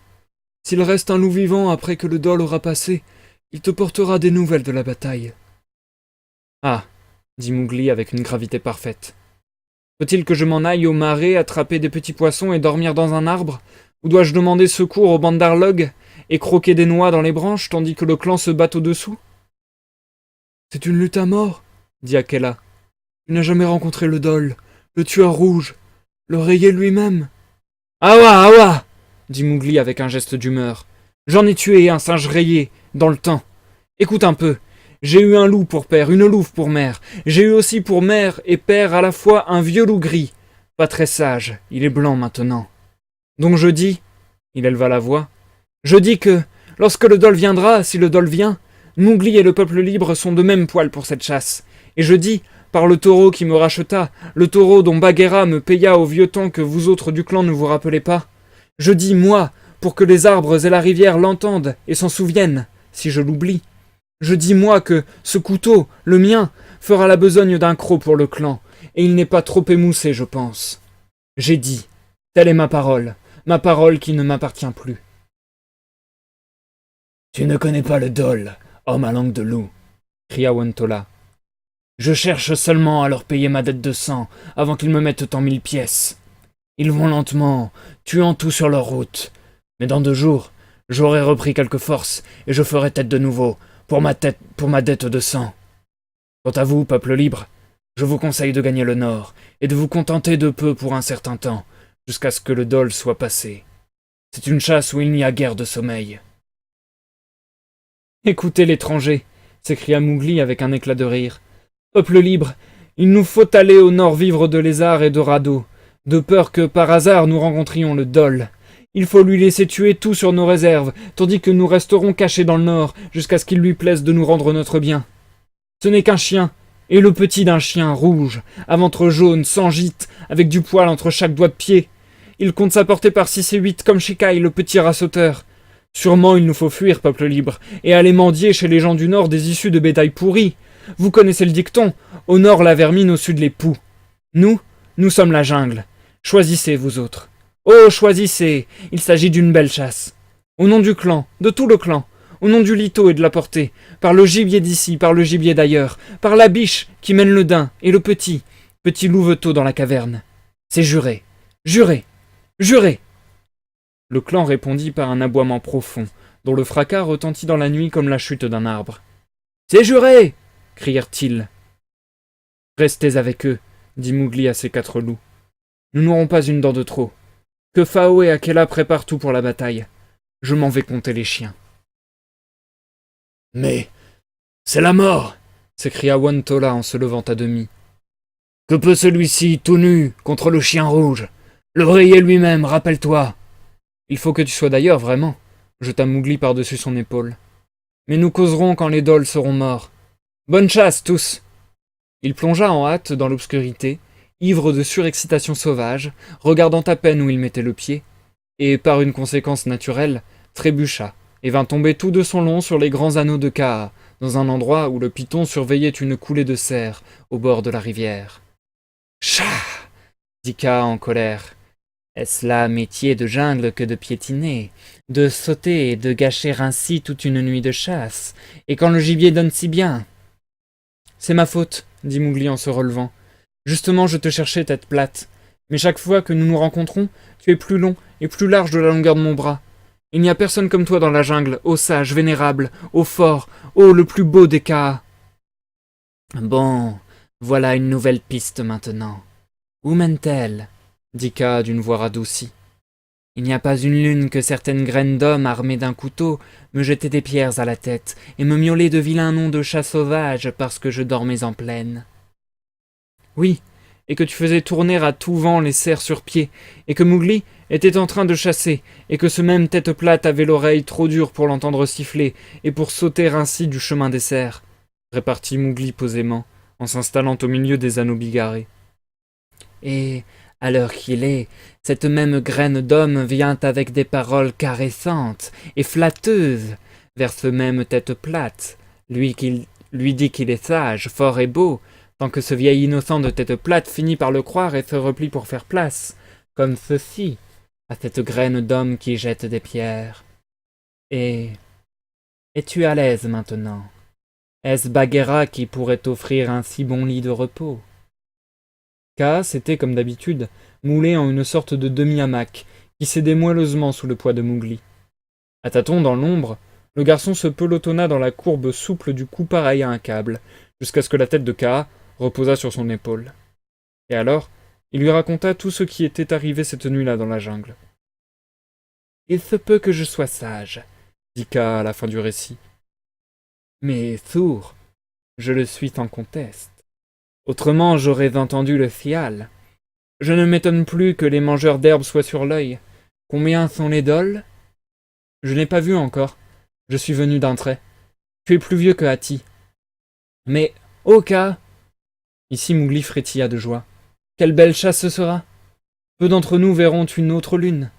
S'il reste un loup vivant après que le Dol aura passé, il te portera des nouvelles de la bataille. Ah, dit Mowgli avec une gravité parfaite. Faut-il que je m'en aille au marais, attraper des petits poissons et dormir dans un arbre? Ou dois-je demander secours aux bandarlogs et croquer des noix dans les branches tandis que le clan se bat au-dessous? C'est une lutte à mort, dit Akela. Tu n'as jamais rencontré le Dol, le tueur rouge, le rayé lui-même. Awa, awa, dit Mowgli avec un geste d'humeur. J'en ai tué un singe rayé, dans le temps. Écoute un peu. J'ai eu un loup pour père, une louve pour mère. J'ai eu aussi pour mère et père à la fois un vieux loup gris. Pas très sage, il est blanc maintenant. Donc je dis, il éleva la voix, je dis que, lorsque le Dol viendra, si le Dol vient, Mowgli et le peuple libre sont de même poil pour cette chasse. Et je dis, par le taureau qui me racheta, le taureau dont Bagheera me paya au vieux temps que vous autres du clan ne vous rappelez pas, Je dis moi, pour que les arbres et la rivière l'entendent et s'en souviennent, si je l'oublie. Je dis moi que ce couteau, le mien, fera la besogne d'un croc pour le clan, et il n'est pas trop émoussé, je pense. J'ai dit, telle est ma parole qui ne m'appartient plus. Tu ne connais pas le Dol, homme à langue de loup, cria Wontola. Je cherche seulement à leur payer ma dette de sang avant qu'ils me mettent en 1000 pièces. Ils vont lentement, tuant tout sur leur route. Mais dans 2 jours, j'aurai repris quelque force et je ferai tête de nouveau pour ma dette de sang. Quant à vous, peuple libre, je vous conseille de gagner le nord et de vous contenter de peu pour un certain temps, jusqu'à ce que le dol soit passé. C'est une chasse où il n'y a guère de sommeil. Écoutez l'étranger, s'écria Mowgli avec un éclat de rire. Peuple libre, il nous faut aller au nord vivre de lézards et de radeaux, de peur que par hasard nous rencontrions le dol. Il faut lui laisser tuer tout sur nos réserves, tandis que nous resterons cachés dans le nord, jusqu'à ce qu'il lui plaise de nous rendre notre bien. Ce n'est qu'un chien, et le petit d'un chien rouge, à ventre jaune, sans gîte, avec du poil entre chaque doigt de pied. Il compte s'apporter par 6 et 8 comme Shikai, le petit rassauteur. Sûrement il nous faut fuir, peuple libre, et aller mendier chez les gens du nord des issues de bétail pourri. Vous connaissez le dicton, au nord la vermine, au sud les poux. Nous sommes la jungle. Choisissez, vous autres. Oh, choisissez, il s'agit d'une belle chasse. Au nom du clan, de tout le clan, au nom du lito et de la portée, par le gibier d'ici, par le gibier d'ailleurs, par la biche qui mène le daim et le petit louveteau dans la caverne. C'est juré, juré, juré. Le clan répondit par un aboiement profond, dont le fracas retentit dans la nuit comme la chute d'un arbre. C'est juré, crièrent-ils. Restez avec eux, dit Mowgli à ses 4 loups. Nous n'aurons pas une dent de trop. Que Phao et Akela préparent tout pour la bataille. Je m'en vais compter les chiens. Mais c'est la mort, s'écria Wontola en se levant à demi. Que peut celui-ci, tout nu, contre le chien rouge? Le rayer lui-même, rappelle-toi. Il faut que tu sois d'ailleurs, vraiment, jeta Mowgli par-dessus son épaule. Mais nous causerons quand les dols seront morts. Bonne chasse, tous. Il plongea en hâte dans l'obscurité, ivre de surexcitation sauvage, regardant à peine où il mettait le pied, et, par une conséquence naturelle, trébucha, et vint tomber tout de son long sur les grands anneaux de Kaa, dans un endroit où le python surveillait une coulée de cerfs, au bord de la rivière. « Chat !» dit Kaa en colère. « Est-ce là métier de jungle que de piétiner, de sauter et de gâcher ainsi toute une nuit de chasse, et quand le gibier donne si bien ?» « C'est ma faute, » dit Mowgli en se relevant. « Justement, je te cherchais tête plate. Mais chaque fois que nous nous rencontrons, tu es plus long et plus large de la longueur de mon bras. Il n'y a personne comme toi dans la jungle, ô sage, vénérable, ô fort, ô le plus beau des Kaa. » Bon, voilà une nouvelle piste maintenant. Où mène-t-elle? Dit Kaa d'une voix radoucie. Il n'y a pas une lune que certaines graines d'hommes armées d'un couteau me jetaient des pierres à la tête et me miaulaient de vilains noms de chats sauvages parce que je dormais en plaine. Oui, et que tu faisais tourner à tout vent les cerfs sur pied, et que Mowgli était en train de chasser, et que ce même tête plate avait l'oreille trop dure pour l'entendre siffler, et pour sauter ainsi du chemin des cerfs, répartit Mowgli posément, en s'installant au milieu des anneaux bigarrés. Et, à l'heure qu'il est, cette même graine d'homme vient avec des paroles caressantes et flatteuses vers ce même tête plate, lui dit qu'il est sage, fort et beau, tant que ce vieil innocent de tête plate finit par le croire et se replie pour faire place, comme ceci, à cette graine d'homme qui jette des pierres. Et es-tu à l'aise maintenant? Est-ce Bagheera qui pourrait t'offrir un si bon lit de repos? Kaa s'était, comme d'habitude, moulé en une sorte de demi-hamac, qui cédait moelleusement sous le poids de Mowgli. À tâtons dans l'ombre, le garçon se pelotonna dans la courbe souple du cou pareil à un câble, jusqu'à ce que la tête de Kaa reposa sur son épaule. Et alors, il lui raconta tout ce qui était arrivé cette nuit-là dans la jungle. « Il se peut que je sois sage, » dit Kaa à la fin du récit. « Mais sourd, je le suis sans conteste. Autrement, j'aurais entendu le fial. Je ne m'étonne plus que les mangeurs d'herbes soient sur l'œil. Combien sont les dols? Je n'ai pas vu encore. Je suis venu d'un trait. Tu es plus vieux que Hati. Mais, ô Kaa !» Ici Mowgli frétilla de joie. « Quelle belle chasse ce sera! Peu d'entre nous verront une autre lune. »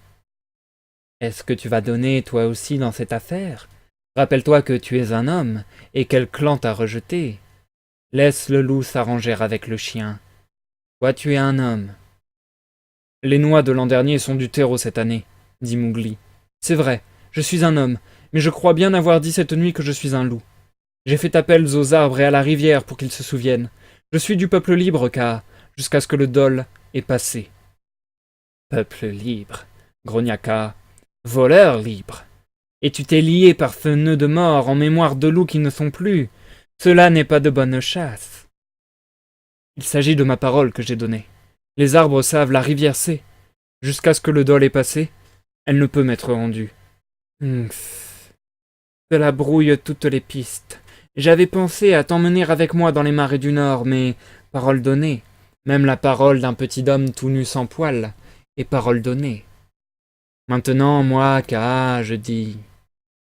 Est-ce que tu vas donner toi aussi dans cette affaire? Rappelle-toi que tu es un homme, et quel clan t'a rejeté. Laisse le loup s'arranger avec le chien. Toi tu es un homme. Les noix de l'an dernier sont du terreau cette année, dit Mowgli. C'est vrai, je suis un homme, mais je crois bien avoir dit cette nuit que je suis un loup. J'ai fait appel aux arbres et à la rivière pour qu'ils se souviennent. Je suis du peuple libre, Kaa, jusqu'à ce que le dol ait passé. Peuple libre, grogna Kaa. Voleur libre. Et tu t'es lié par ce nœud de mort en mémoire de loups qui ne sont plus. Cela n'est pas de bonne chasse. Il s'agit de ma parole que j'ai donnée. Les arbres savent, la rivière sait. Jusqu'à ce que le dol ait passé, elle ne peut m'être rendue. Cela brouille toutes les pistes. J'avais pensé à t'emmener avec moi dans les marais du Nord, mais parole donnée, même la parole d'un petit homme tout nu sans poils, est parole donnée. Maintenant, moi, Kaa, je dis...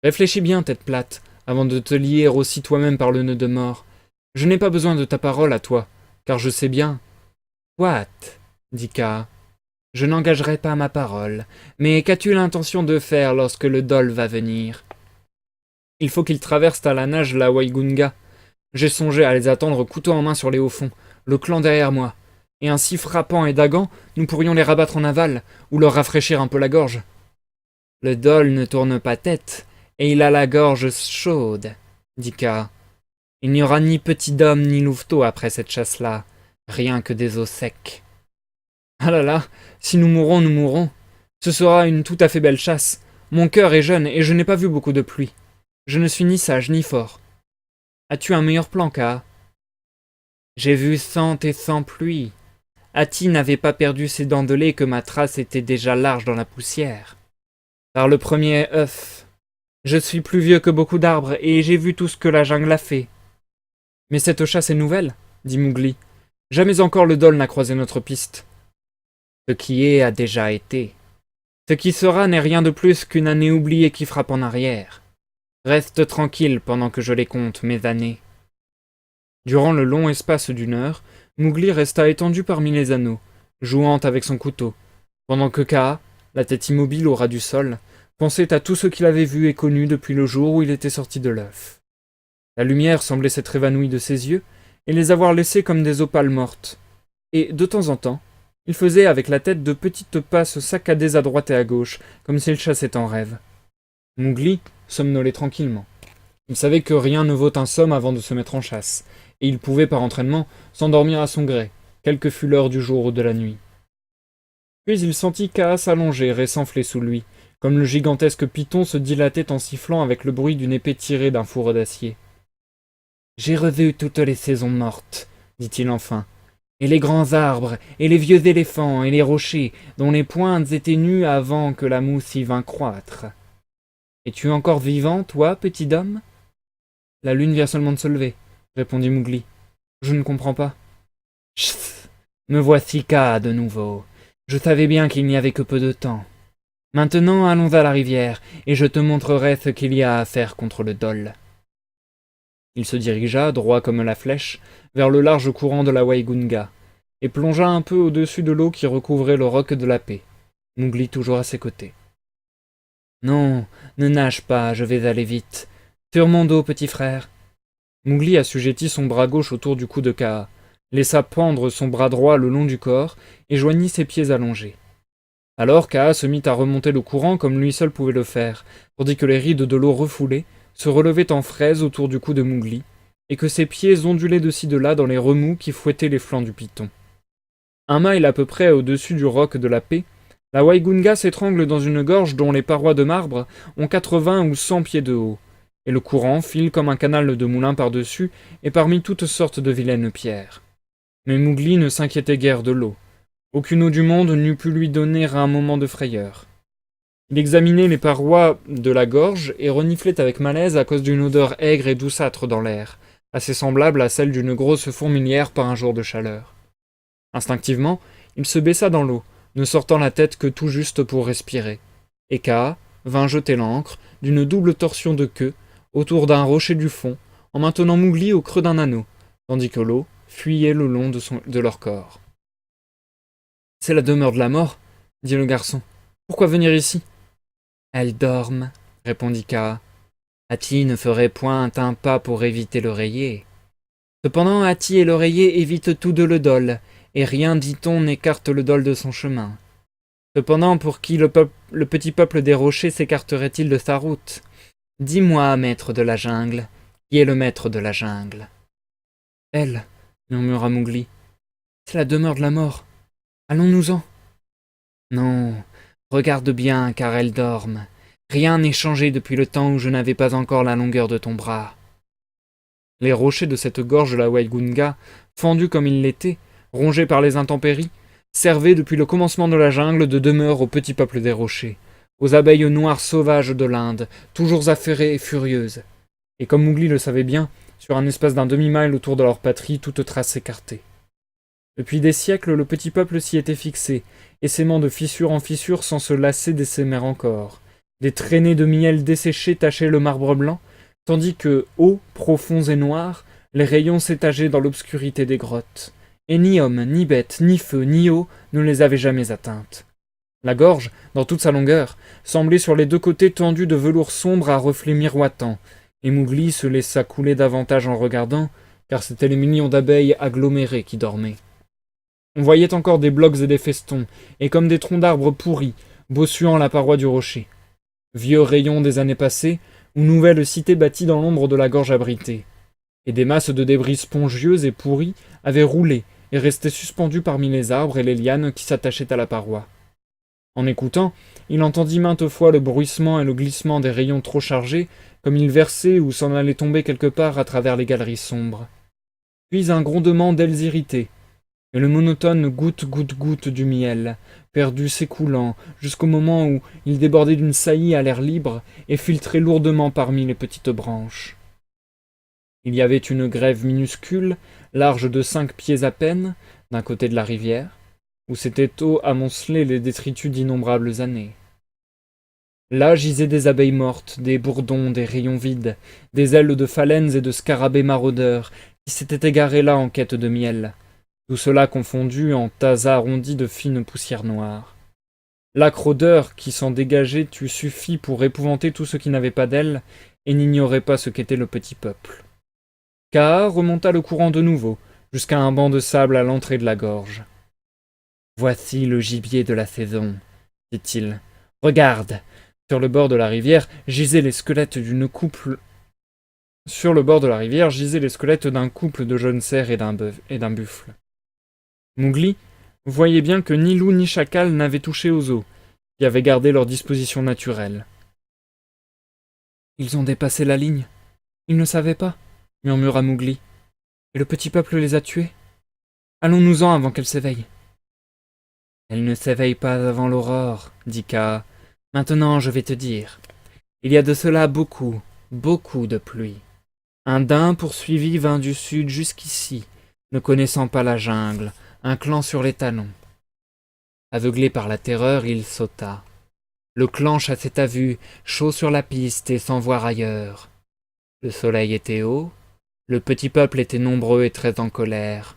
Réfléchis bien, tête plate, avant de te lier aussi toi-même par le nœud de mort. Je n'ai pas besoin de ta parole à toi, car je sais bien. What? Dit Kaa. Je n'engagerai pas ma parole, mais qu'as-tu l'intention de faire lorsque le dol va venir? Il faut qu'ils traversent à la nage la Waingunga. J'ai songé à les attendre couteau en main sur les hauts-fonds, le clan derrière moi. Et ainsi frappant et daguant, nous pourrions les rabattre en aval, ou leur rafraîchir un peu la gorge. Le dol ne tourne pas tête, et il a la gorge chaude, dit Kaa. Il n'y aura ni petit d'homme ni louveteau après cette chasse-là, rien que des os secs. Ah là là, si nous mourons, nous mourrons. Ce sera une tout à fait belle chasse. Mon cœur est jeune et je n'ai pas vu beaucoup de pluie. Je ne suis ni sage ni fort. As-tu un meilleur plan, Kaa? J'ai vu 100 et 100 pluies. Hati n'avait pas perdu ses dents de lait que ma trace était déjà large dans la poussière. Par le premier œuf. Je suis plus vieux que beaucoup d'arbres et j'ai vu tout ce que la jungle a fait. Mais cette chasse est nouvelle, dit Mowgli. Jamais encore le dol n'a croisé notre piste. Ce qui est a déjà été. Ce qui sera n'est rien de plus qu'une année oubliée qui frappe en arrière. Reste tranquille pendant que je les compte, mes années. Durant le long espace d'une heure, Mowgli resta étendu parmi les anneaux, jouant avec son couteau, pendant que Kaa, la tête immobile au ras du sol, pensait à tout ce qu'il avait vu et connu depuis le jour où il était sorti de l'œuf. La lumière semblait s'être évanouie de ses yeux et les avoir laissés comme des opales mortes, et, de temps en temps, il faisait avec la tête de petites passes saccadées à droite et à gauche, comme s'il chassait en rêve. Mowgli somnolait tranquillement. Il savait que rien ne vaut un somme avant de se mettre en chasse, et il pouvait, par entraînement, s'endormir à son gré, quelle que fût l'heure du jour ou de la nuit. Puis il sentit Kaa s'allonger et s'enfler sous lui, comme le gigantesque python se dilatait en sifflant avec le bruit d'une épée tirée d'un fourreau d'acier. « J'ai revu toutes les saisons mortes, dit-il enfin, et les grands arbres, et les vieux éléphants, et les rochers, dont les pointes étaient nues avant que la mousse y vînt croître. Es-tu encore vivant, toi, petit homme? La lune vient seulement de se lever, répondit Mowgli. Je ne comprends pas. Chut! Me voici Kaa de nouveau. Je savais bien qu'il n'y avait que peu de temps. Maintenant, allons à la rivière, et je te montrerai ce qu'il y a à faire contre le dol. Il se dirigea, droit comme la flèche, vers le large courant de la Waingunga, et plongea un peu au-dessus de l'eau qui recouvrait le roc de la paix, Mowgli toujours à ses côtés. Non, ne nage pas, je vais aller vite. Sur mon dos, petit frère. Mowgli assujettit son bras gauche autour du cou de Kaa, laissa pendre son bras droit le long du corps et joignit ses pieds allongés. Alors Kaa se mit à remonter le courant comme lui seul pouvait le faire, tandis que les rides de l'eau refoulée se relevaient en fraise autour du cou de Mowgli, et que ses pieds ondulaient de ci de là dans les remous qui fouettaient les flancs du python. Un mille à peu près au-dessus du roc de la paix, la Waingunga s'étrangle dans une gorge dont les parois de marbre ont 80 ou 100 pieds de haut, et le courant file comme un canal de moulin par-dessus et parmi toutes sortes de vilaines pierres. Mais Mowgli ne s'inquiétait guère de l'eau. Aucune eau du monde n'eût pu lui donner un moment de frayeur. Il examinait les parois de la gorge et reniflait avec malaise à cause d'une odeur aigre et douceâtre dans l'air, assez semblable à celle d'une grosse fourmilière par un jour de chaleur. Instinctivement, il se baissa dans l'eau, ne sortant la tête que tout juste pour respirer, et Kaa vint jeter l'ancre, d'une double torsion de queue, autour d'un rocher du fond, en maintenant Mowgli au creux d'un anneau, tandis que l'eau fuyait le long de leur corps. « C'est la demeure de la mort, dit le garçon. Pourquoi venir ici? Elles dorment, répondit Kaa. Hati ne ferait point un pas pour éviter l'oreiller. Cependant, Hati et l'oreiller évitent tous deux le dol, et rien, dit-on, n'écarte le dol de son chemin. Cependant, pour qui le petit peuple des rochers s'écarterait-il de sa route? Dis-moi, maître de la jungle, qui est le maître de la jungle? Elle, murmura Mowgli. C'est la demeure de la mort. Allons-nous-en. Non, regarde bien, car elles dorment. Rien n'est changé depuis le temps où je n'avais pas encore la longueur de ton bras. Les rochers de cette gorge de la Waingunga, fendus comme ils l'étaient, rongés par les intempéries, servaient depuis le commencement de la jungle de demeure au petit peuple des rochers, aux abeilles noires sauvages de l'Inde, toujours affairées et furieuses. Et comme Mowgli le savait bien, sur un espace d'un demi-mille autour de leur patrie, toute trace écartée. Depuis des siècles, le petit peuple s'y était fixé, essaimant de fissure en fissure sans se lasser d'essaimer encore. Des traînées de miel desséché tachaient le marbre blanc, tandis que, hauts, profonds et noirs, les rayons s'étageaient dans l'obscurité des grottes. Et ni homme, ni bête, ni feu, ni eau ne les avaient jamais atteintes. La gorge, dans toute sa longueur, semblait sur les deux côtés tendue de velours sombre à reflets miroitants, et Mowgli se laissa couler davantage en regardant, car c'étaient les millions d'abeilles agglomérées qui dormaient. On voyait encore des blocs et des festons, et comme des troncs d'arbres pourris, bossuant la paroi du rocher. Vieux rayons des années passées, ou nouvelle cité bâtie dans l'ombre de la gorge abritée. Et des masses de débris spongieux et pourris avaient roulé et restaient suspendus parmi les arbres et les lianes qui s'attachaient à la paroi. En écoutant, il entendit maintes fois le bruissement et le glissement des rayons trop chargés, comme ils versaient ou s'en allaient tomber quelque part à travers les galeries sombres. Puis un grondement d'ailes irritées, et le monotone goutte du miel, perdu s'écoulant, jusqu'au moment où il débordait d'une saillie à l'air libre et filtrait lourdement parmi les petites branches. Il y avait une grève minuscule, large de 5 pieds à peine, d'un côté de la rivière, où s'étaient tôt amoncelés les détritus d'innombrables années. Là gisaient des abeilles mortes, des bourdons, des rayons vides, des ailes de phalènes et de scarabées maraudeurs, qui s'étaient égarés là en quête de miel, tout cela confondu en tas arrondis de fines poussières noires. L'âcre odeur qui s'en dégageait eût suffi pour épouvanter tout ce qui n'avait pas d'ailes et n'ignorait pas ce qu'était le petit peuple. Kaa remonta le courant de nouveau, jusqu'à un banc de sable à l'entrée de la gorge. « Voici le gibier de la saison, dit-il. Regarde, sur le bord de la rivière gisaient les squelettes d'un couple de jeunes cerfs et d'un buffle. Mowgli voyait bien que ni loup ni chacal n'avaient touché aux os, qui avaient gardé leur disposition naturelle. « Ils ont dépassé la ligne. Ils ne savaient pas, » murmura Mowgli. « Et le petit peuple les a tués. Allons-nous-en avant qu'elle s'éveille. » Elle ne s'éveille pas avant l'aurore, dit Kaa. Maintenant, je vais te dire. Il y a de cela beaucoup de pluie. Un daim poursuivi vint du sud jusqu'ici, ne connaissant pas la jungle, un clan sur les talons. Aveuglé par la terreur, il sauta. Le clan chassait à vue, chaud sur la piste et sans voir ailleurs. Le soleil était haut, le petit peuple était nombreux et très en colère.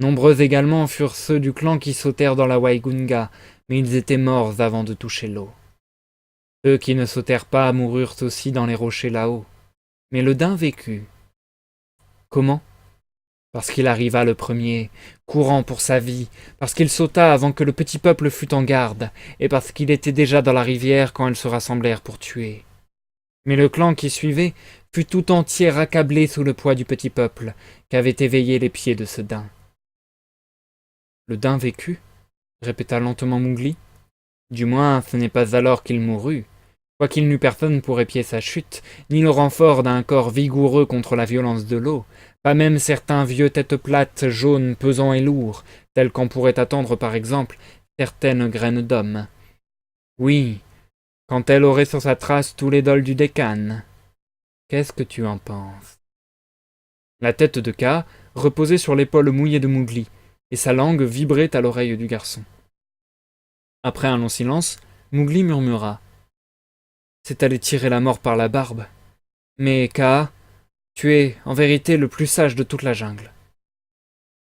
Nombreux également furent ceux du clan qui sautèrent dans la Waingunga, mais ils étaient morts avant de toucher l'eau. Ceux qui ne sautèrent pas moururent aussi dans les rochers là-haut. Mais le daim vécut. Comment? Parce qu'il arriva le premier, courant pour sa vie, parce qu'il sauta avant que le petit peuple fût en garde, et parce qu'il était déjà dans la rivière quand ils se rassemblèrent pour tuer. Mais le clan qui suivait fut tout entier accablé sous le poids du petit peuple, qu'avaient éveillé les pieds de ce daim. Le daim vécut, répéta lentement Mowgli. Du moins, ce n'est pas alors qu'il mourut, quoiqu'il n'eût personne pour épier sa chute, ni le renfort d'un corps vigoureux contre la violence de l'eau, pas même certains vieux têtes plates, jaunes, pesants et lourds, tels qu'en pourrait attendre par exemple certaines graines d'hommes. Oui, quand elle aurait sur sa trace tous les dols du Décan. Qu'est-ce que tu en penses? La tête de Kaa reposait sur l'épaule mouillée de Mowgli, et sa langue vibrait à l'oreille du garçon. Après un long silence, Mowgli murmura. C'est aller tirer la mort par la barbe. Mais, Kaa, tu es, en vérité, le plus sage de toute la jungle.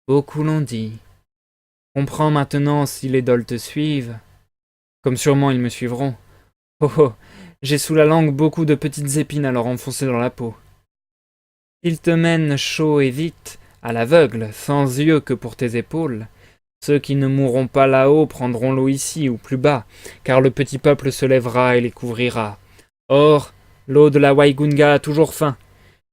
Beaucoup l'ont dit. Comprends maintenant si les dols te suivent, comme sûrement ils me suivront. Oh oh, j'ai sous la langue beaucoup de petites épines à leur enfoncer dans la peau. Ils te mènent chaud et vite, à l'aveugle, sans yeux que pour tes épaules. Ceux qui ne mourront pas là-haut prendront l'eau ici ou plus bas, car le petit peuple se lèvera et les couvrira. Or, l'eau de la Waigunga a toujours faim,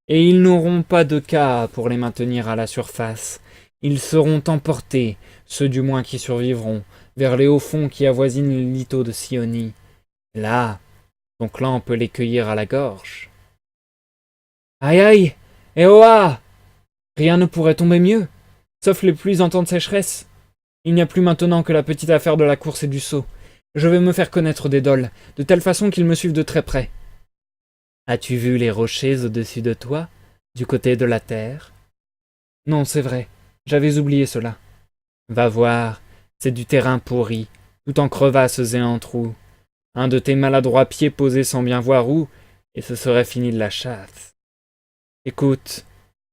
et ils n'auront pas de cas pour les maintenir à la surface. Ils seront emportés, ceux du moins qui survivront, vers les hauts fonds qui avoisinent les lithos de Sioni. Là, ton clan peut les cueillir à la gorge. Aïe aïe! Eh oh ah! Rien ne pourrait tomber mieux, sauf les pluies en temps de sécheresse. Il n'y a plus maintenant que la petite affaire de la course et du saut. Je vais me faire connaître des dols, de telle façon qu'ils me suivent de très près. As-tu vu les rochers au-dessus de toi, du côté de la terre? Non, c'est vrai, j'avais oublié cela. Va voir, c'est du terrain pourri, tout en crevasses et en trous. Un de tes maladroits pieds posés sans bien voir où, et ce serait fini de la chasse. Écoute,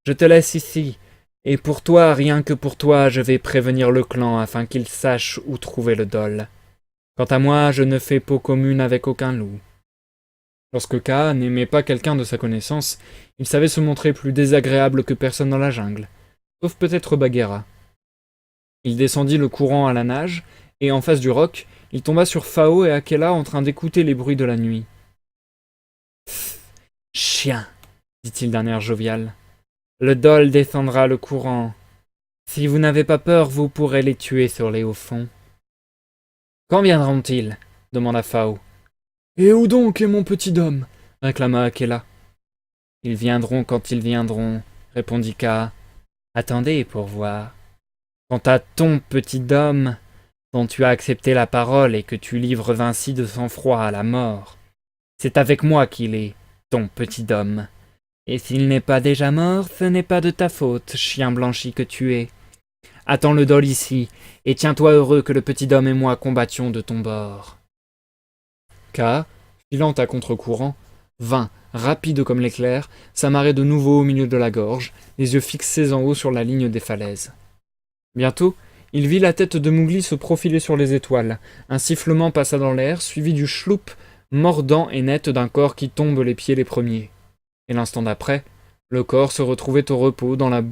je te laisse ici, et pour toi, rien que pour toi, je vais prévenir le clan afin qu'il sache où trouver le dol. Quant à moi, je ne fais peau commune avec aucun loup. Lorsque Kaa n'aimait pas quelqu'un de sa connaissance, il savait se montrer plus désagréable que personne dans la jungle, sauf peut-être Bagheera. Il descendit le courant à la nage, et en face du roc, il tomba sur Phao et Akela en train d'écouter les bruits de la nuit. Pfff, chien, dit-il d'un air jovial. Le dol descendra le courant. Si vous n'avez pas peur, vous pourrez les tuer sur les hauts fonds. Quand viendront-ils? Demanda Phao. Et où donc est mon petit homme? Réclama Akela. Ils viendront quand ils viendront, répondit Kaa. Attendez pour voir. Quant à ton petit homme, dont tu as accepté la parole et que tu livres ainsi de sang-froid à la mort, c'est avec moi qu'il est, ton petit homme. Et s'il n'est pas déjà mort, ce n'est pas de ta faute, chien blanchi que tu es. Attends le dol ici, et tiens-toi heureux que le petit homme et moi combattions de ton bord. Kaa, filant à contre-courant, vint, rapide comme l'éclair, s'amarrer de nouveau au milieu de la gorge, les yeux fixés en haut sur la ligne des falaises. Bientôt, il vit la tête de Mowgli se profiler sur les étoiles. Un sifflement passa dans l'air, suivi du chloup mordant et net d'un corps qui tombe les pieds les premiers. Et l'instant d'après, le corps se retrouvait au repos dans la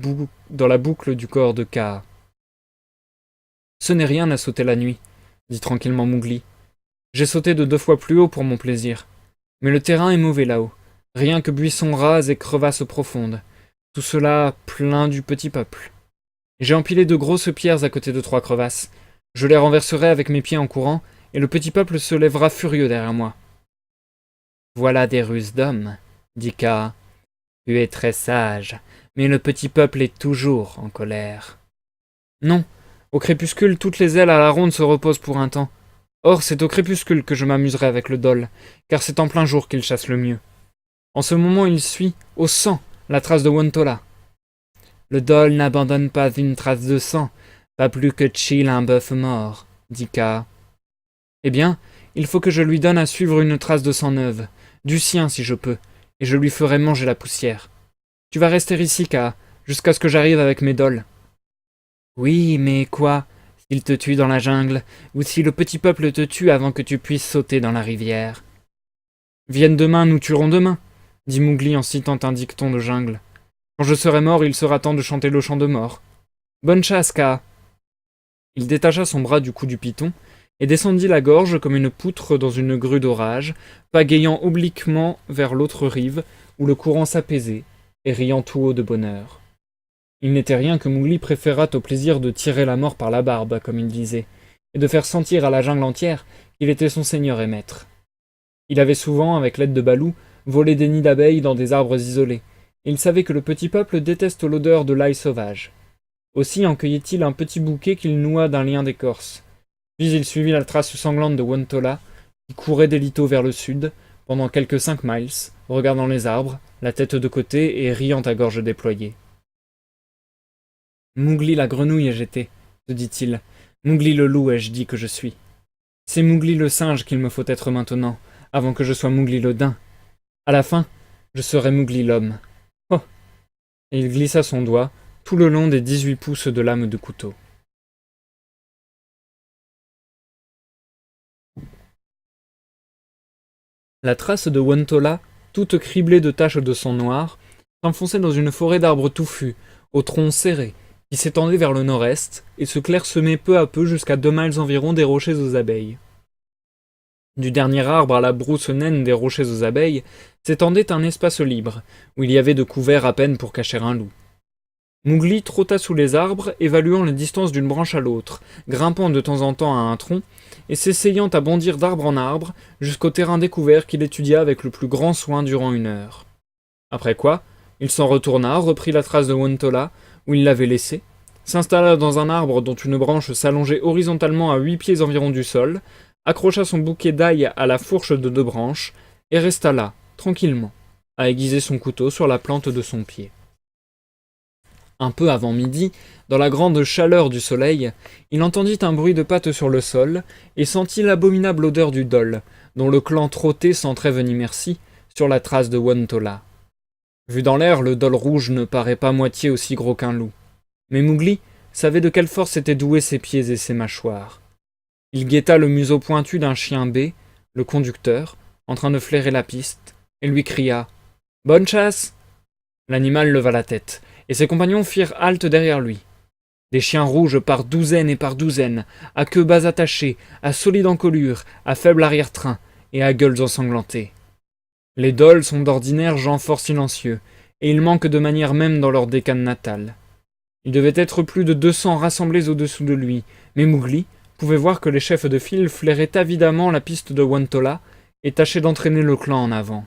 boucle du corps de Kaa. Ce n'est rien à sauter la nuit, dit tranquillement Mowgli. J'ai sauté de 2 fois plus haut pour mon plaisir. Mais le terrain est mauvais là-haut. Rien que buissons ras et crevasses profondes. Tout cela plein du petit peuple. J'ai empilé de grosses pierres à côté de 3 crevasses. Je les renverserai avec mes pieds en courant, et le petit peuple se lèvera furieux derrière moi. Voilà des ruses d'hommes, dit Kaa. Tu es très sage, mais le petit peuple est toujours en colère. Non, au crépuscule, toutes les ailes à la ronde se reposent pour un temps. Or, c'est au crépuscule que je m'amuserai avec le dol, car c'est en plein jour qu'il chasse le mieux. En ce moment, il suit, au sang, la trace de Wontola. Le dol n'abandonne pas une trace de sang, pas plus que Chill un bœuf mort, dit Kaa. Eh bien, il faut que je lui donne à suivre une trace de sang neuve, du sien si je peux, et je lui ferai manger la poussière. Tu vas rester ici, Kaa, jusqu'à ce que j'arrive avec mes dols. Oui, mais quoi? S'il te tue dans la jungle, ou si le petit peuple te tue avant que tu puisses sauter dans la rivière. Vienne demain, nous tuerons demain, dit Mowgli en citant un dicton de jungle. Quand je serai mort, il sera temps de chanter le chant de mort. Bonne chasse, Kaa. Il détacha son bras du cou du python et descendit la gorge comme une poutre dans une grue d'orage, pagayant obliquement vers l'autre rive où le courant s'apaisait et riant tout haut de bonheur. Il n'était rien que Mowgli préférât au plaisir de tirer la mort par la barbe, comme il disait, et de faire sentir à la jungle entière qu'il était son seigneur et maître. Il avait souvent, avec l'aide de Baloo, volé des nids d'abeilles dans des arbres isolés, et il savait que le petit peuple déteste l'odeur de l'ail sauvage. Aussi en cueillait-il un petit bouquet qu'il noua d'un lien d'écorce. Puis il suivit la trace sanglante de Wontola, qui courait des lithos vers le sud, pendant quelques 5 miles, regardant les arbres, la tête de côté et riant à gorge déployée. Mowgli la grenouille ai-je été, se dit-il. Mowgli le loup ai-je dit que je suis. C'est Mowgli le singe qu'il me faut être maintenant, avant que je sois Mowgli le daim. À la fin, je serai Mowgli l'homme. Oh! Et il glissa son doigt tout le long des 18 pouces de lame de couteau. La trace de Wontola, toute criblée de taches de sang noir, s'enfonçait dans une forêt d'arbres touffus, aux troncs serrés, qui s'étendait vers le nord-est et se clairsemait peu à peu jusqu'à 2 miles environ des rochers aux abeilles. Du dernier arbre à la brousse naine des rochers aux abeilles s'étendait un espace libre, où il y avait de couvert à peine pour cacher un loup. Mowgli trotta sous les arbres, évaluant les distances d'une branche à l'autre, grimpant de temps en temps à un tronc, et s'essayant à bondir d'arbre en arbre jusqu'au terrain découvert qu'il étudia avec le plus grand soin durant 1 heure. Après quoi, il s'en retourna, reprit la trace de Wontola, où il l'avait laissée, s'installa dans un arbre dont une branche s'allongeait horizontalement à 8 pieds environ du sol, accrocha son bouquet d'ail à la fourche de 2 branches, et resta là, tranquillement, à aiguiser son couteau sur la plante de son pied. Un peu avant midi, dans la grande chaleur du soleil, il entendit un bruit de pattes sur le sol, et sentit l'abominable odeur du dol, dont le clan trottait sans trêve ni merci, sur la trace de Wontola. Vu dans l'air, le dol rouge ne paraît pas moitié aussi gros qu'un loup. Mais Mowgli savait de quelle force étaient doués ses pieds et ses mâchoires. Il guetta le museau pointu d'un chien bai, le conducteur, en train de flairer la piste, et lui cria « Bonne chasse !» L'animal leva la tête, et ses compagnons firent halte derrière lui. Des chiens rouges par douzaines et par douzaines, à queue bas attachée, à solide encolure, à faible arrière-train, et à gueules ensanglantées. Les dols sont d'ordinaire gens fort silencieux, et ils manquent de manière même dans leur décane natale. Il devait être plus de 200 rassemblés au-dessous de lui, mais Mowgli pouvait voir que les chefs de file flairaient avidement la piste de Wontola et tâchaient d'entraîner le clan en avant.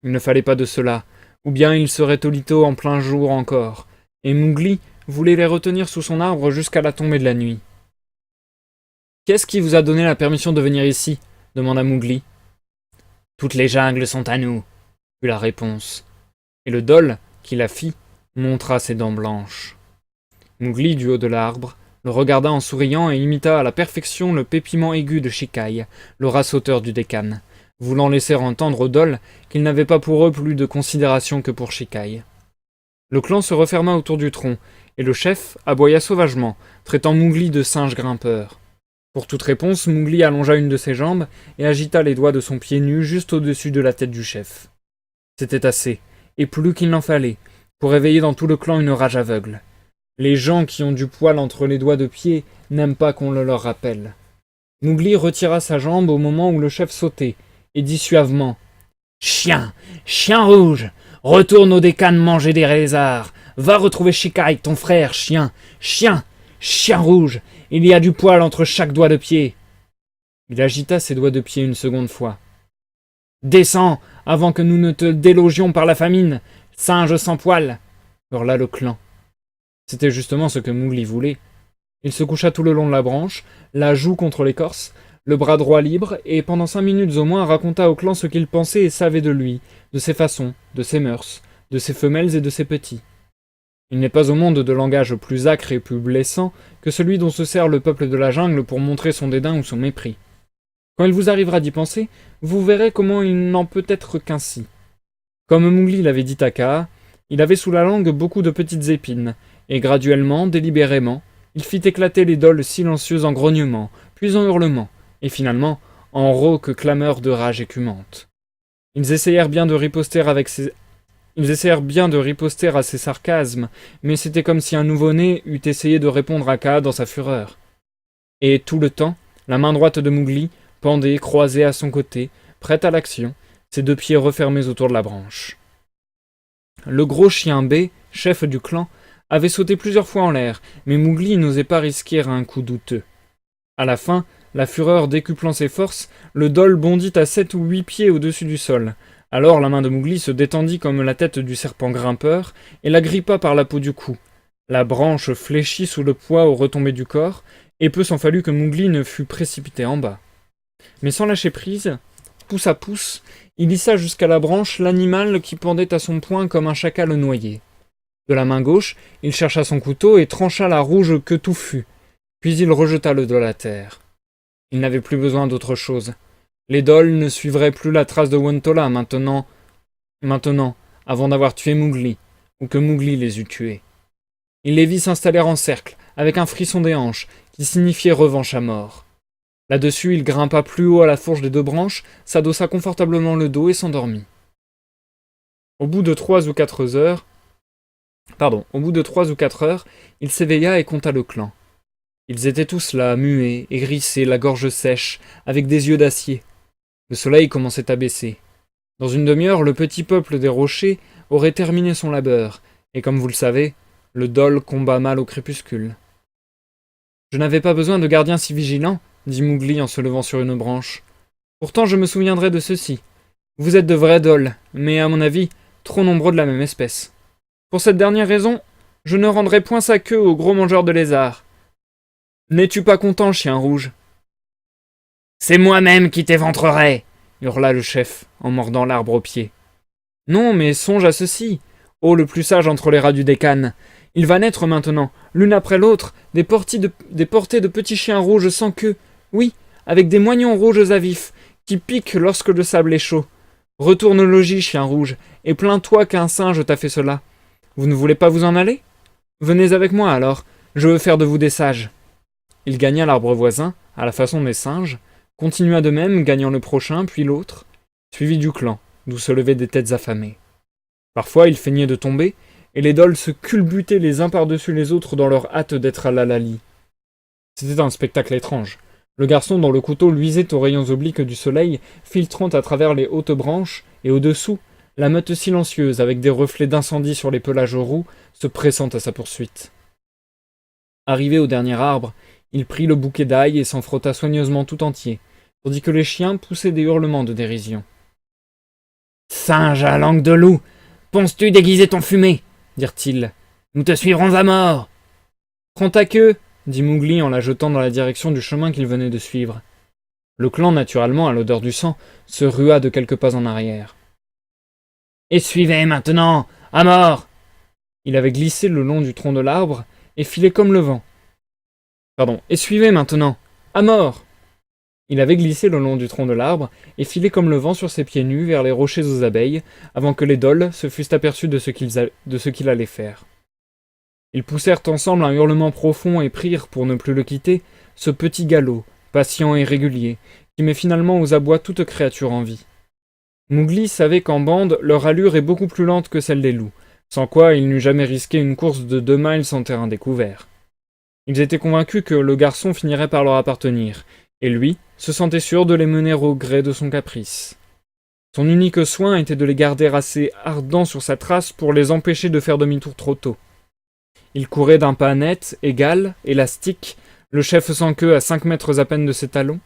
Il ne fallait pas de cela, ou bien ils seraient au lito en plein jour encore, et Mowgli voulait les retenir sous son arbre jusqu'à la tombée de la nuit. « Qu'est-ce qui vous a donné la permission de venir ici » demanda Mowgli. « Toutes les jungles sont à nous » fut la réponse, et le dol, qui la fit, montra ses dents blanches. Mowgli, du haut de l'arbre, le regarda en souriant et imita à la perfection le pépiment aigu de Shikai, le rat sauteur du Dekkan, voulant laisser entendre aux Dol qu'ils n'avaient pas pour eux plus de considération que pour Shikai. Le clan se referma autour du tronc, et le chef aboya sauvagement, traitant Mowgli de singe grimpeur. Pour toute réponse, Mowgli allongea une de ses jambes et agita les doigts de son pied nu juste au-dessus de la tête du chef. C'était assez, et plus qu'il n'en fallait, pour réveiller dans tout le clan une rage aveugle. Les gens qui ont du poil entre les doigts de pied n'aiment pas qu'on le leur rappelle. Mowgli retira sa jambe au moment où le chef sautait, et dit suavement « Chien, chien rouge, retourne au Dekkan manger des lézards. Va retrouver Shikai, ton frère, chien, chien, chien rouge. Il y a du poil entre chaque doigt de pied. » Il agita ses doigts de pied une seconde fois. « Descends, avant que nous ne te délogions par la famine, singe sans poil !» hurla le clan. C'était justement ce que Mowgli voulait. Il se coucha tout le long de la branche, la joue contre l'écorce, le bras droit libre, et pendant 5 minutes au moins raconta au clan ce qu'il pensait et savait de lui, de ses façons, de ses mœurs, de ses femelles et de ses petits. Il n'est pas au monde de langage plus âcre et plus blessant que celui dont se sert le peuple de la jungle pour montrer son dédain ou son mépris. Quand il vous arrivera d'y penser, vous verrez comment il n'en peut être qu'ainsi. Comme Mowgli l'avait dit à Kaa, il avait sous la langue beaucoup de petites épines, et graduellement, délibérément, il fit éclater les dols silencieux en grognements, puis en hurlements, et finalement en rauques clameurs de rage écumante. Ils essayèrent bien de riposter à ses sarcasmes, mais c'était comme si un nouveau-né eût essayé de répondre à Kaa dans sa fureur. Et tout le temps, la main droite de Mowgli pendait croisée à son côté, prête à l'action, ses 2 pieds refermés autour de la branche. Le gros chien bai, chef du clan, avait sauté plusieurs fois en l'air, mais Mowgli n'osait pas risquer un coup douteux. À la fin, la fureur décuplant ses forces, le dol bondit à 7 ou 8 pieds au-dessus du sol. Alors la main de Mowgli se détendit comme la tête du serpent grimpeur et la grippa par la peau du cou. La branche fléchit sous le poids aux retombées du corps, et peu s'en fallut que Mowgli ne fût précipité en bas. Mais sans lâcher prise, pouce à pouce, il hissa jusqu'à la branche l'animal qui pendait à son poing comme un chacal noyé. De la main gauche, il chercha son couteau et trancha la rouge queue touffue. Puis il rejeta le dol à terre. Il n'avait plus besoin d'autre chose. Les dols ne suivraient plus la trace de Wontola maintenant, avant d'avoir tué Mowgli, ou que Mowgli les eût tués. Il les vit s'installer en cercle, avec un frisson des hanches, qui signifiait revanche à mort. Là-dessus, il grimpa plus haut à la fourche des 2 branches, s'adossa confortablement le dos et s'endormit. Au bout de 3 ou 4 heures, il s'éveilla et compta le clan. Ils étaient tous là, muets, hérissés, la gorge sèche, avec des yeux d'acier. Le soleil commençait à baisser. Dans une demi-heure, le petit peuple des rochers aurait terminé son labeur, et comme vous le savez, le dol combat mal au crépuscule. « Je n'avais pas besoin de gardiens si vigilants, » dit Mowgli en se levant sur une branche. « Pourtant je me souviendrai de ceci. Vous êtes de vrais dols, mais à mon avis, trop nombreux de la même espèce. Pour cette dernière raison, je ne rendrai point sa queue aux gros mangeurs de lézards. N'es-tu pas content, chien rouge ?»« C'est moi-même qui t'éventrerai !» hurla le chef, en mordant l'arbre au pied. « Non, mais songe à ceci, ô le plus sage entre les rats du Décan. Il va naître maintenant, l'une après l'autre, des portées de petits chiens rouges sans queue, oui, avec des moignons rouges à vif, qui piquent lorsque le sable est chaud. Retourne au logis, chien rouge, et plains-toi qu'un singe t'a fait cela. Vous ne voulez pas vous en aller? Venez avec moi alors, je veux faire de vous des sages. » Il gagna l'arbre voisin, à la façon des singes, continua de même, gagnant le prochain, puis l'autre, suivi du clan, d'où se levaient des têtes affamées. Parfois, il feignait de tomber, et les dols se culbutaient les uns par-dessus les autres dans leur hâte d'être à l'Alali. C'était un spectacle étrange. Le garçon dont le couteau luisait aux rayons obliques du soleil, filtrant à travers les hautes branches, et au-dessous, la meute silencieuse avec des reflets d'incendie sur les pelages roux, se pressant à sa poursuite. Arrivé au dernier arbre, il prit le bouquet d'ail et s'en frotta soigneusement tout entier, tandis que les chiens poussaient des hurlements de dérision. « Singe à langue de loup, penses-tu déguiser ton fumet ?» dirent-ils. « Nous te suivrons à mort !»« Prends ta queue !» dit Mowgli en la jetant dans la direction du chemin qu'il venait de suivre. Le clan, naturellement, à l'odeur du sang, se rua de quelques pas en arrière. « Et suivez maintenant, à mort !» Il avait glissé le long du tronc de l'arbre et filait comme le vent. « Et suivez maintenant, à mort !» Il avait glissé le long du tronc de l'arbre et filait comme le vent sur ses pieds nus vers les rochers aux abeilles, avant que les dols se fussent aperçus de ce qu'il allait faire. Ils poussèrent ensemble un hurlement profond et prirent, pour ne plus le quitter, ce petit galop, patient et régulier, qui met finalement aux abois toute créature en vie. Mowgli savait qu'en bande, leur allure est beaucoup plus lente que celle des loups, sans quoi il n'eût jamais risqué une course de 2 miles en terrain découvert. Ils étaient convaincus que le garçon finirait par leur appartenir, et lui se sentait sûr de les mener au gré de son caprice. Son unique soin était de les garder assez ardents sur sa trace pour les empêcher de faire demi-tour trop tôt. Il courait d'un pas net, égal, élastique, le chef sans queue à 5 mètres à peine de ses talons,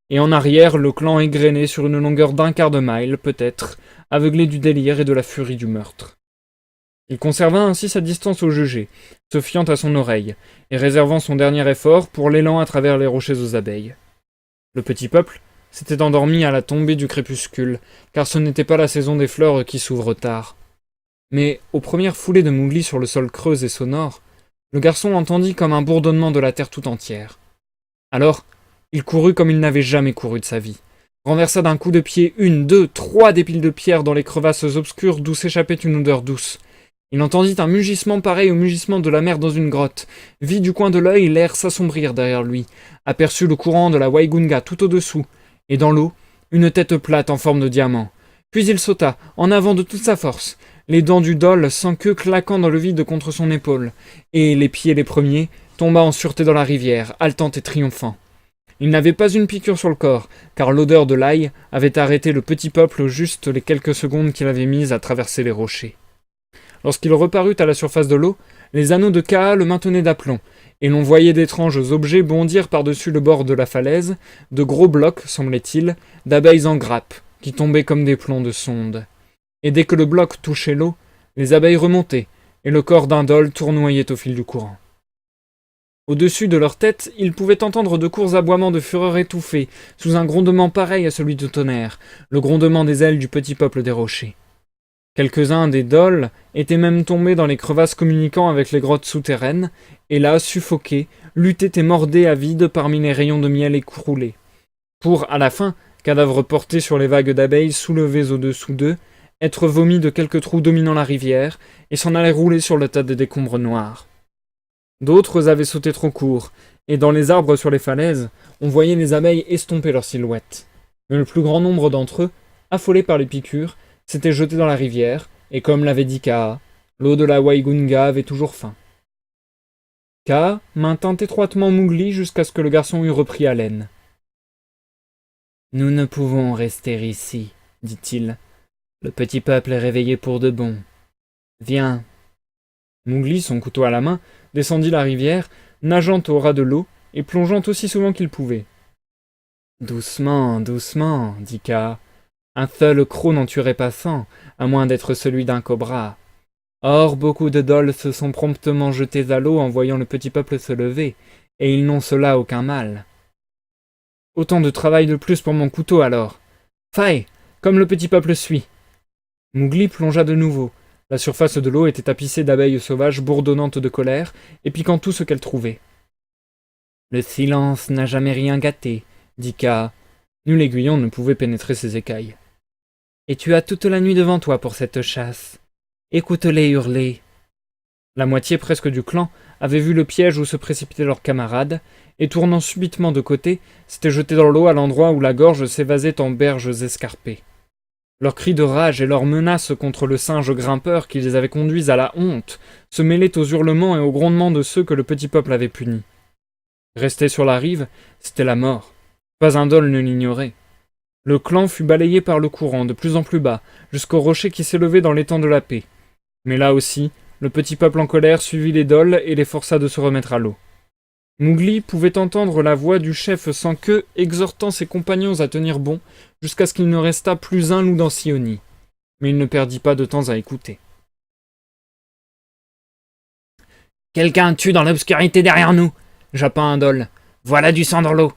et en arrière le clan égrené sur une longueur d'1 quart de mille, peut-être, aveuglé du délire et de la furie du meurtre. Il conserva ainsi sa distance au jugé, se fiant à son oreille, et réservant son dernier effort pour l'élan à travers les rochers aux abeilles. Le petit peuple s'était endormi à la tombée du crépuscule, car ce n'était pas la saison des fleurs qui s'ouvrent tard. Mais, aux premières foulées de Mowgli sur le sol creux et sonore, le garçon entendit comme un bourdonnement de la terre tout entière. Alors, il courut comme il n'avait jamais couru de sa vie, renversa d'un coup de pied 1, 2, 3 des piles de pierres dans les crevasses obscures d'où s'échappait une odeur douce. Il entendit un mugissement pareil au mugissement de la mer dans une grotte, vit du coin de l'œil l'air s'assombrir derrière lui, aperçut le courant de la Waigunga tout au-dessous, et dans l'eau, une tête plate en forme de diamant. Puis il sauta, en avant de toute sa force, les dents du dol sans queue claquant dans le vide contre son épaule, et, les pieds les premiers, tomba en sûreté dans la rivière, haletant et triomphant. Il n'avait pas une piqûre sur le corps, car l'odeur de l'ail avait arrêté le petit peuple juste les quelques secondes qu'il avait mises à traverser les rochers. Lorsqu'il reparut à la surface de l'eau, les anneaux de Kaa le maintenaient d'aplomb, et l'on voyait d'étranges objets bondir par-dessus le bord de la falaise, de gros blocs, semblait-il, d'abeilles en grappe, qui tombaient comme des plombs de sonde. Et dès que le bloc touchait l'eau, les abeilles remontaient, et le corps d'un dol tournoyait au fil du courant. Au-dessus de leur tête, ils pouvaient entendre de courts aboiements de fureur étouffés, sous un grondement pareil à celui du tonnerre, le grondement des ailes du petit peuple des rochers. Quelques-uns des dols étaient même tombés dans les crevasses communiquant avec les grottes souterraines, et là, suffoqués, luttaient et mordaient à vide parmi les rayons de miel écroulés. Pour, à la fin, cadavres portés sur les vagues d'abeilles soulevées au-dessous d'eux, être vomis de quelques trous dominant la rivière, et s'en aller rouler sur le tas de décombres noirs. D'autres avaient sauté trop court, et dans les arbres sur les falaises, on voyait les abeilles estomper leurs silhouettes. Mais le plus grand nombre d'entre eux, affolés par les piqûres, s'étaient jetés dans la rivière, et comme l'avait dit Kaa, l'eau de la Waigunga avait toujours faim. Kaa maintint étroitement Mowgli jusqu'à ce que le garçon eût repris haleine. « Nous ne pouvons rester ici, dit-il. Le petit peuple est réveillé pour de bon. Viens. » Mowgli, son couteau à la main, descendit la rivière, nageant au ras de l'eau et plongeant aussi souvent qu'il pouvait. « Doucement, doucement, dit Kaa. Un seul croc n'en tuerait pas 100, à moins d'être celui d'un cobra. Or, beaucoup de Dol se sont promptement jetés à l'eau en voyant le petit peuple se lever, et ils n'ont cela aucun mal. Autant de travail de plus pour mon couteau alors. Faille, comme le petit peuple suit. » Mowgli plongea de nouveau. La surface de l'eau était tapissée d'abeilles sauvages bourdonnantes de colère et piquant tout ce qu'elles trouvaient. « Le silence n'a jamais rien gâté, dit Kaa. Nul aiguillon ne pouvait pénétrer ses écailles. Et tu as toute la nuit devant toi pour cette chasse. Écoute-les hurler. » La moitié presque du clan avait vu le piège où se précipitaient leurs camarades, et tournant subitement de côté, s'était jeté dans l'eau à l'endroit où la gorge s'évasait en berges escarpées. Leurs cris de rage et leurs menaces contre le singe grimpeur qui les avait conduits à la honte se mêlaient aux hurlements et aux grondements de ceux que le petit peuple avait punis. Rester sur la rive, c'était la mort. Pas un Dol ne l'ignorait. Le clan fut balayé par le courant de plus en plus bas, jusqu'au rocher qui s'élevait dans l'étang de la paix. Mais là aussi, le petit peuple en colère suivit les Dol et les força de se remettre à l'eau. Mowgli pouvait entendre la voix du chef sans queue exhortant ses compagnons à tenir bon jusqu'à ce qu'il ne restât plus un loup dans Sioni. Mais il ne perdit pas de temps à écouter. « Quelqu'un tue dans l'obscurité derrière nous !» jappa un Dol. « Voilà du sang dans l'eau !»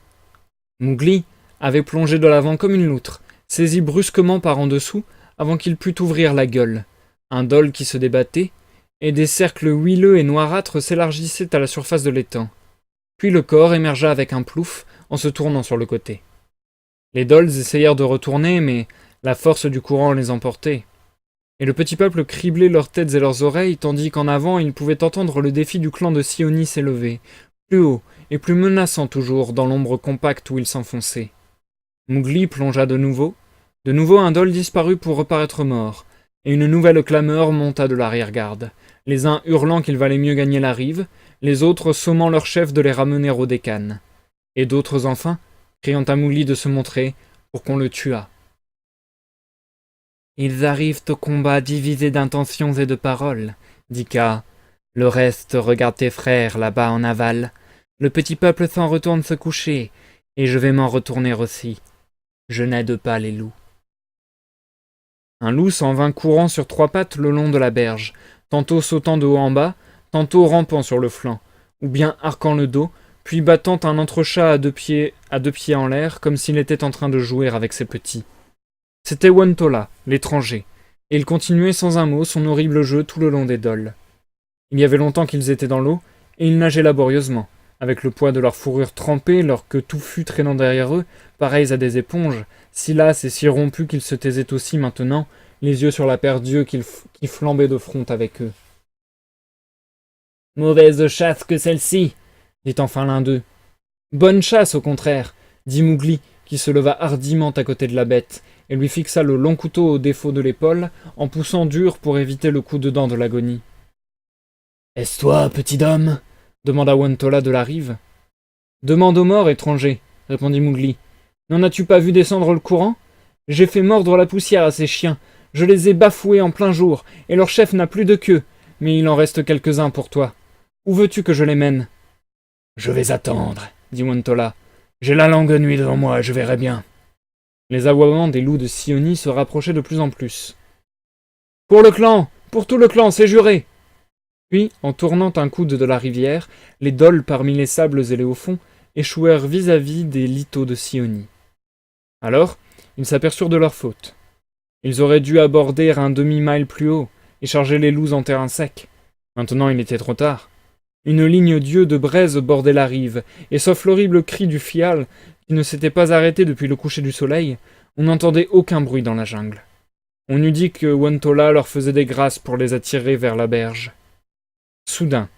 Mowgli avait plongé de l'avant comme une loutre, saisi brusquement par en dessous avant qu'il pût ouvrir la gueule. Un Dol qui se débattait, et des cercles huileux et noirâtres s'élargissaient à la surface de l'étang. Puis le corps émergea avec un plouf en se tournant sur le côté. Les Dols essayèrent de retourner, mais la force du courant les emportait. Et le petit peuple criblait leurs têtes et leurs oreilles, tandis qu'en avant ils pouvaient entendre le défi du clan de Sioni s'élever, plus haut et plus menaçant toujours dans l'ombre compacte où il s'enfonçait. Mowgli plongea de nouveau un Dol disparut pour reparaître mort, et une nouvelle clameur monta de l'arrière-garde, les uns hurlant qu'il valait mieux gagner la rive, les autres sommant leur chef de les ramener au Dekkan, et d'autres enfin, criant à Mowgli de se montrer pour qu'on le tuât. « Ils arrivent au combat divisés d'intentions et de paroles, dit Kaa. Le reste regarde tes frères là-bas en aval. Le petit peuple s'en retourne se coucher, et je vais m'en retourner aussi. Je n'aide pas les loups. » Un loup s'en vint courant sur 3 pattes le long de la berge, tantôt sautant de haut en bas, tantôt rampant sur le flanc, ou bien arquant le dos, puis battant un entrechat à deux pieds en l'air, comme s'il était en train de jouer avec ses petits. C'était Wontola, l'étranger, et il continuait sans un mot son horrible jeu tout le long des Dols. Il y avait longtemps qu'ils étaient dans l'eau, et ils nageaient laborieusement, avec le poids de leur fourrure trempée, leur queue touffue traînant derrière eux, pareils à des éponges, si lasses et si rompus qu'ils se taisaient aussi maintenant, les yeux sur la paire d'yeux qui flambaient de front avec eux. « Mauvaise chasse que celle-ci !» dit enfin l'un d'eux. « Bonne chasse, au contraire !» dit Mowgli, qui se leva hardiment à côté de la bête, et lui fixa le long couteau au défaut de l'épaule, en poussant dur pour éviter le coup de dent de l'agonie. « Est-ce toi, petit homme ?» demanda Wontola de la rive. « Demande aux morts, étranger, » répondit Mowgli. « N'en as-tu pas vu descendre le courant ? J'ai fait mordre la poussière à ces chiens, je les ai bafoués en plein jour, et leur chef n'a plus de queue, mais il en reste quelques-uns pour toi. Où veux-tu que je les mène ? » « Je vais attendre, » dit Wontola. « J'ai la longue nuit devant moi, je verrai bien. » Les aboiements des loups de Sioni se rapprochaient de plus en plus. « Pour le clan ! Pour tout le clan, c'est juré !» Puis, en tournant un coude de la rivière, les Dols parmi les sables et les hauts-fonds échouèrent vis-à-vis des lithos de Sioni. Alors, ils s'aperçurent de leur faute. Ils auraient dû aborder un demi-mile plus haut et charger les loups en terrain sec. Maintenant, il était trop tard. Une ligne d'yeux de braise bordait la rive, et sauf l'horrible cri du fial, qui ne s'était pas arrêté depuis le coucher du soleil, on n'entendait aucun bruit dans la jungle. On eût dit que Wontola leur faisait des grâces pour les attirer vers la berge. Soudain,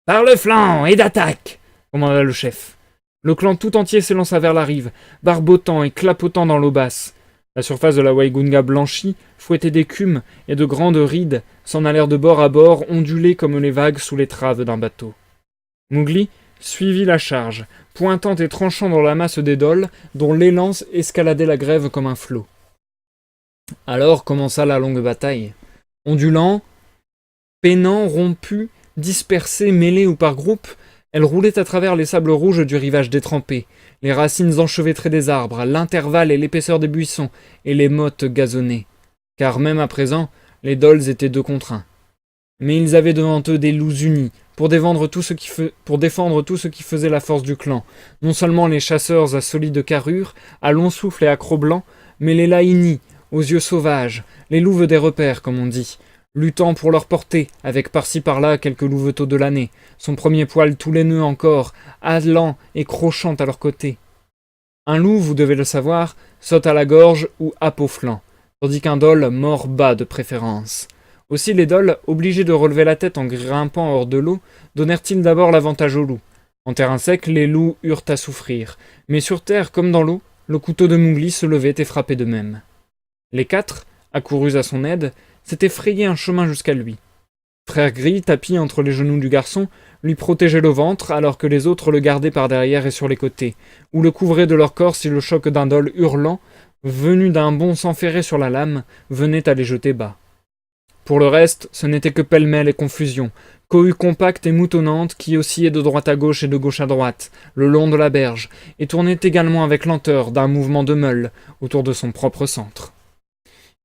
Par le flanc et d'attaque commanda le chef. Le clan tout entier s'élança vers la rive, barbotant et clapotant dans l'eau basse. La surface de la Waïgunga blanchie, fouettée d'écume et de grandes rides, s'en allèrent de bord à bord, ondulées comme les vagues sous l'étrave d'un bateau. Mowgli suivit la charge, pointant et tranchant dans la masse des dholes, dont l'élan escaladait la grève comme un flot. Alors commença la longue bataille. Ondulant, peinant, rompu, dispersés, mêlés ou par groupes, elle roulait à travers les sables rouges du rivage détrempé, les racines enchevêtrées des arbres, l'intervalle et l'épaisseur des buissons, et les mottes gazonnées. Car même à présent, les dholes étaient 2 contre 1. Mais ils avaient devant eux des loups unis, pour défendre tout ce qui faisait la force du clan, non seulement les chasseurs à solide carrure, à long souffle et à crocs blancs, mais les laïnis, aux yeux sauvages, les louves des repères, comme on dit, luttant pour leur portée, avec par-ci par-là quelques louveteaux de l'année, son premier poil tout laineux encore, allant et crochant à leur côté. Un loup, vous devez le savoir, saute à la gorge ou happe au flanc, tandis qu'un dhole mord bas de préférence. Aussi les dholes, obligés de relever la tête en grimpant hors de l'eau, donnèrent-ils d'abord l'avantage aux loups. En terrain sec, les loups eurent à souffrir, mais sur terre comme dans l'eau, le couteau de Mowgli se levait et frappait de même. Les 4, accourus à son aide, s'étaient frayé un chemin jusqu'à lui. Frère Gris, tapis entre les genoux du garçon, lui protégeait le ventre, alors que les autres le gardaient par derrière et sur les côtés, ou le couvraient de leur corps si le choc d'un dhole hurlant, venu d'un bond s'enferrer sur la lame, venait à les jeter bas. Pour le reste, ce n'était que pêle-mêle et confusion, cohue compacte et moutonnante qui oscillait de droite à gauche et de gauche à droite, le long de la berge, et tournait également avec lenteur d'un mouvement de meule autour de son propre centre.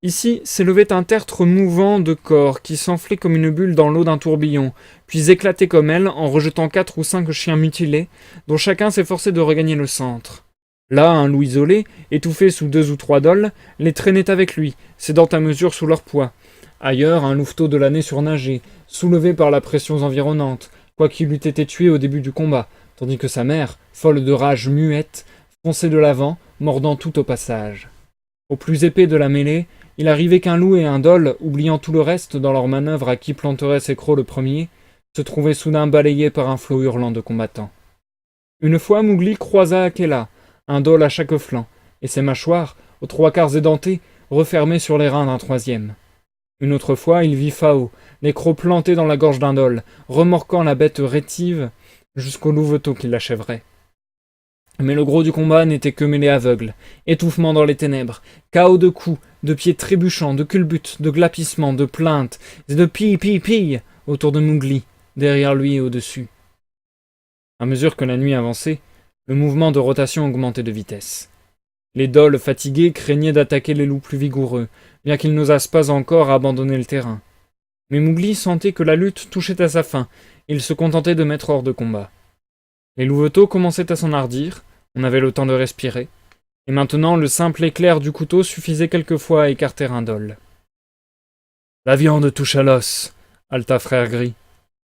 Ici s'élevait un tertre mouvant de corps qui s'enflait comme une bulle dans l'eau d'un tourbillon, puis éclatait comme elle en rejetant 4 ou 5 chiens mutilés, dont chacun s'efforçait de regagner le centre. Là, un loup isolé, étouffé sous 2 ou 3 dholes, les traînait avec lui, cédant à mesure sous leur poids. Ailleurs, un louveteau de l'année surnageait, soulevé par la pression environnante, quoiqu'il eût été tué au début du combat, tandis que sa mère, folle de rage muette, fonçait de l'avant, mordant tout au passage. Au plus épais de la mêlée, il arrivait qu'un loup et un dhole, oubliant tout le reste dans leur manœuvre à qui planterait ses crocs le premier, se trouvaient soudain balayés par un flot hurlant de combattants. Une fois, Mowgli croisa Akela, un dhole à chaque flanc, et ses mâchoires, aux 3/4 édentées, refermées sur les reins d'un 3e. Une autre fois, il vit Phao, les crocs plantés dans la gorge d'un dhole, remorquant la bête rétive jusqu'au louveteau qui l'achèverait. Mais le gros du combat n'était que mêlée aveugle, étouffement dans les ténèbres, chaos de coups, de pieds trébuchants, de culbutes, de glapissements, de plaintes, et de pille autour de Mowgli, derrière lui et au-dessus. À mesure que la nuit avançait, le mouvement de rotation augmentait de vitesse. Les dholes fatigués craignaient d'attaquer les loups plus vigoureux, bien qu'ils n'osassent pas encore abandonner le terrain. Mais Mowgli sentait que la lutte touchait à sa fin, et il se contentait de mettre hors de combat. Les louveteaux commençaient à s'enhardir, on avait le temps de respirer, et maintenant le simple éclair du couteau suffisait quelquefois à écarter un dhole. « La viande touche à l'os !» haleta Frère Gris.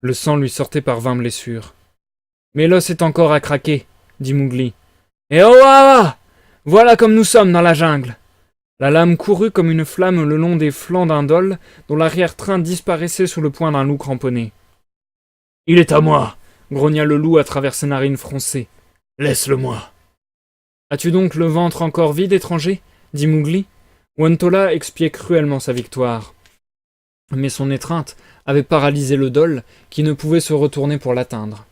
Le sang lui sortait par 20 blessures. « Mais l'os est encore à craquer !» dit Mowgli. « Et oh ah, voilà comme nous sommes dans la jungle !» La lame courut comme une flamme le long des flancs d'un dhole, dont l'arrière-train disparaissait sous le poing d'un loup cramponné. « Il est à moi !» grogna le loup à travers ses narines froncées. « Laisse-le-moi !»« As-tu donc le ventre encore vide, étranger ?» dit Mowgli. Wontola expiait cruellement sa victoire. Mais son étreinte avait paralysé le dhole, qui ne pouvait se retourner pour l'atteindre.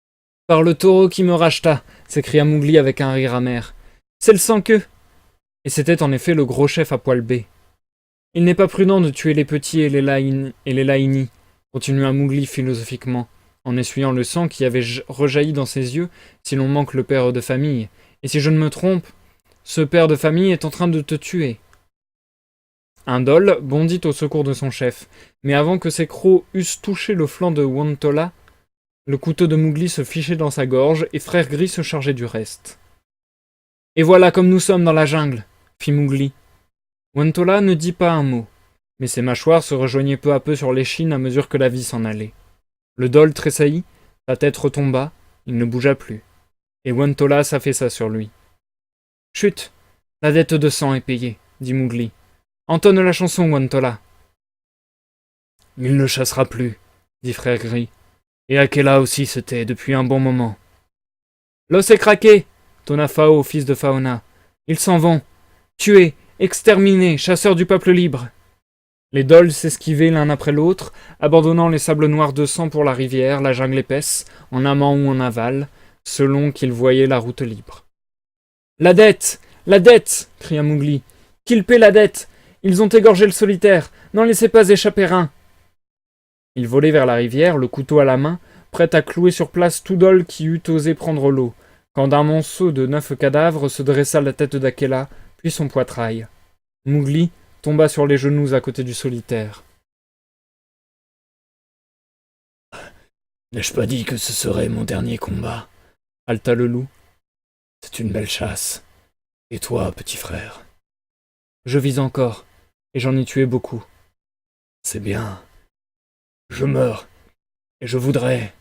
« Par le taureau qui me racheta !» s'écria Mowgli avec un rire amer. « C'est le sans-queue !» Et c'était en effet le gros chef à poil bée. « Il n'est pas prudent de tuer les petits et les laïnis, continua Mowgli philosophiquement, en essuyant le sang qui avait rejailli dans ses yeux si l'on manque le père de famille. Et si je ne me trompe, ce père de famille est en train de te tuer. » Un dhole bondit au secours de son chef, mais avant que ses crocs eussent touché le flanc de Wontola, le couteau de Mowgli se fichait dans sa gorge et Frère Gris se chargeait du reste. « Et voilà comme nous sommes dans la jungle !» fit Mowgli. Wontola ne dit pas un mot, mais ses mâchoires se rejoignaient peu à peu sur l'échine à mesure que la vie s'en allait. Le dhole tressaillit, sa tête retomba, il ne bougea plus, et Wontola s'affaissa sur lui. « Chut, la dette de sang est payée, » dit Mowgli. « Entonne la chanson, Wontola. »« Il ne chassera plus, » dit Frère Gris. Et Akela aussi se tait depuis un bon moment. L'os est craqué, tonna Phao, fils de Phaona. Ils s'en vont. Tués, exterminés, chasseurs du peuple libre. Les Dols s'esquivaient l'un après l'autre, abandonnant les sables noirs de sang pour la rivière, la jungle épaisse, en amont ou en aval, selon qu'ils voyaient la route libre. La dette! La dette! Cria Mowgli. Qu'ils paient la dette! Ils ont égorgé le solitaire! N'en laissez pas échapper un! Il volait vers la rivière, le couteau à la main, prêt à clouer sur place tout Dol qui eût osé prendre l'eau, quand d'un monceau de 9 cadavres se dressa la tête d'Akela, puis son poitrail. Mowgli tomba sur les genoux à côté du solitaire. N'ai-je pas dit que ce serait mon dernier combat? Haleta le loup. C'est une belle chasse. Et toi, petit frère? Je vis encore, et j'en ai tué beaucoup. C'est bien. Je meurs, et je voudrais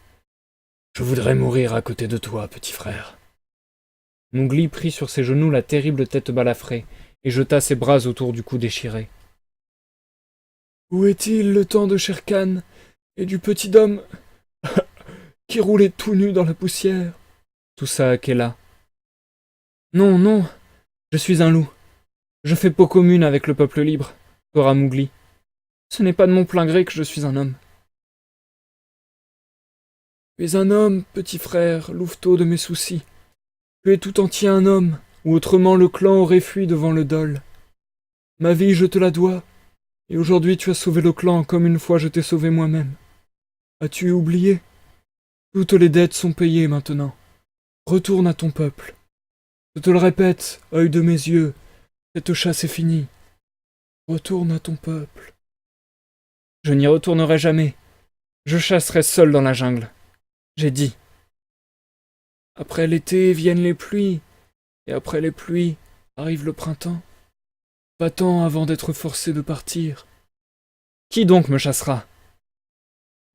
mourir à côté de toi, petit frère. Mowgli prit sur ses genoux la terrible tête balafrée, et jeta ses bras autour du cou déchiré. Où est-il le temps de Shere Khan et du petit homme qui roulait tout nu dans la poussière? Toussa Akela. Non, non, je suis un loup. Je fais peau commune avec le peuple libre, pleura Mowgli. Ce n'est pas de mon plein gré que je suis un homme. Tu es un homme, petit frère, louveteau de mes soucis. Tu es tout entier un homme, ou autrement le clan aurait fui devant le Dol. Ma vie, je te la dois, et aujourd'hui tu as sauvé le clan comme une fois je t'ai sauvé moi-même. As-tu oublié? Toutes les dettes sont payées maintenant. Retourne à ton peuple. Je te le répète, œil de mes yeux, cette chasse est finie. Retourne à ton peuple. Je n'y retournerai jamais. Je chasserai seul dans la jungle. J'ai dit. Après l'été viennent les pluies, et après les pluies arrive le printemps. Va-t'en avant d'être forcé de partir. Qui donc me chassera?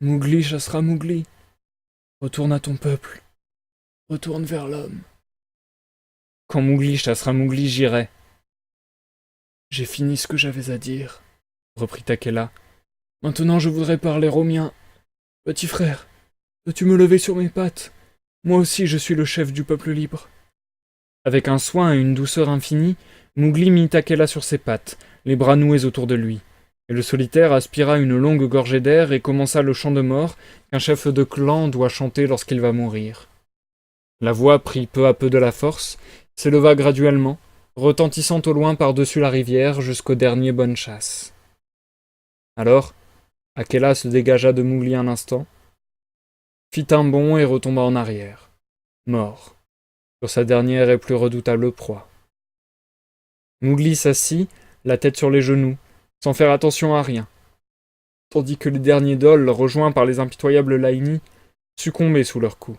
Mowgli chassera Mowgli. Retourne à ton peuple. Retourne vers l'homme. Quand Mowgli chassera Mowgli, j'irai. J'ai fini ce que j'avais à dire, reprit Akela. Maintenant je voudrais parler aux miens. Petit frère, veux-tu me lever sur mes pattes? Moi aussi je suis le chef du peuple libre. Avec un soin et une douceur infinie, Mowgli mit Akela sur ses pattes, les bras noués autour de lui. Et le solitaire aspira une longue gorgée d'air et commença le chant de mort qu'un chef de clan doit chanter lorsqu'il va mourir. La voix prit peu à peu de la force, s'éleva graduellement, retentissant au loin par-dessus la rivière jusqu'au dernier bonne chasse. Alors, Akela se dégagea de Mowgli un instant, fit un bond et retomba en arrière, mort, sur sa dernière et plus redoutable proie. Mowgli s'assit, la tête sur les genoux, sans faire attention à rien, tandis que les derniers Dol, rejoints par les impitoyables Laini, succombaient sous leurs coups.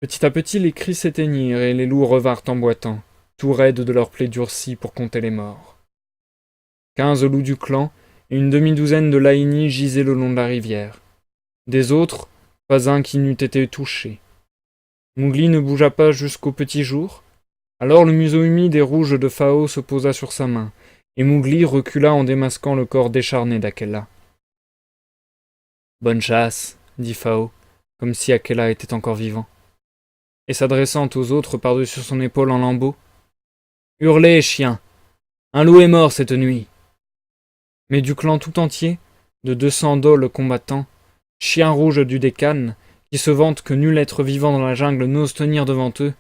Petit à petit, les cris s'éteignirent et les loups revinrent en boitant, tout raides de leurs plaies durcies pour compter les morts. 15 loups du clan et une demi-douzaine de Laini gisaient le long de la rivière. Des autres, pas un qui n'eût été touché. Mowgli ne bougea pas jusqu'au petit jour. Alors le museau humide et rouge de Phao se posa sur sa main, et Mowgli recula en démasquant le corps décharné d'Akela. « Bonne chasse, » dit Phao, comme si Akela était encore vivant. Et s'adressant aux autres par-dessus son épaule en lambeaux, « Hurlez, chiens! Un loup est mort cette nuit !» Mais du clan tout entier, de 200 Dol combattants, chiens rouges du Dekkan, qui se vantent que nul être vivant dans la jungle n'ose tenir devant eux,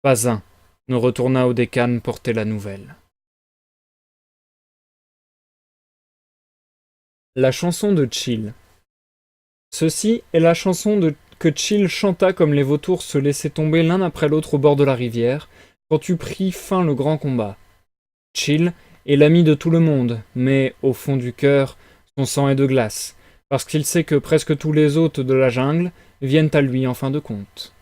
pas un ne retourna au Dekkan porter la nouvelle. La chanson de Chill. Ceci est la chanson que Chill chanta comme les vautours se laissaient tomber l'un après l'autre au bord de la rivière, quand eut pris fin le grand combat. Chill est l'ami de tout le monde, mais, au fond du cœur, son sang est de glace, parce qu'il sait que presque tous les hôtes de la jungle viennent à lui en fin de compte.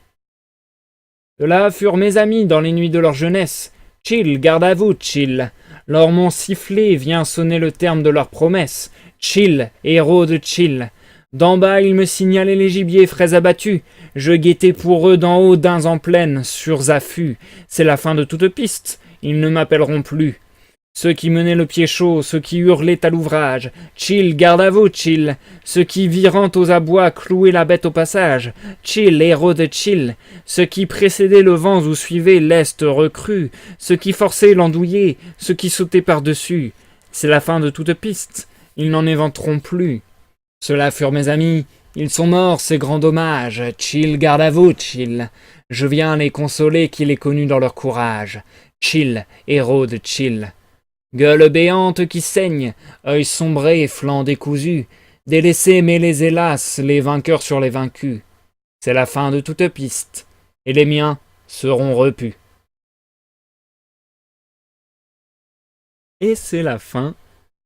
Ceux-là furent mes amis dans les nuits de leur jeunesse. Chill, garde à vous, Chill. Lors mon sifflet vient sonner le terme de leur promesse. Chill, héros de Chill. D'en bas, ils me signalaient les gibiers frais abattus. Je guettais pour eux d'en haut daims en plaine, sûrs affûts. C'est la fin de toute piste. Ils ne m'appelleront plus. Ceux qui menaient le pied chaud, ceux qui hurlaient à l'ouvrage, chill, garde à vous, chill. Ceux qui, virant aux abois, clouaient la bête au passage, chill, héros de chill. Ceux qui précédaient le vent ou suivaient l'est recrue, ceux qui forçaient l'andouiller, ceux qui sautaient par-dessus. C'est la fin de toute piste, ils n'en inventeront plus. Ceux-là furent mes amis, ils sont morts, c'est grand dommage. Chill, garde à vous, chill. Je viens les consoler qui les connus dans leur courage. Chill, héros de chill. Gueule béante qui saigne, œil sombré, flanc décousu, délaissés mêlés hélas, les vainqueurs sur les vaincus. C'est la fin de toute piste, et les miens seront repus. Et c'est la fin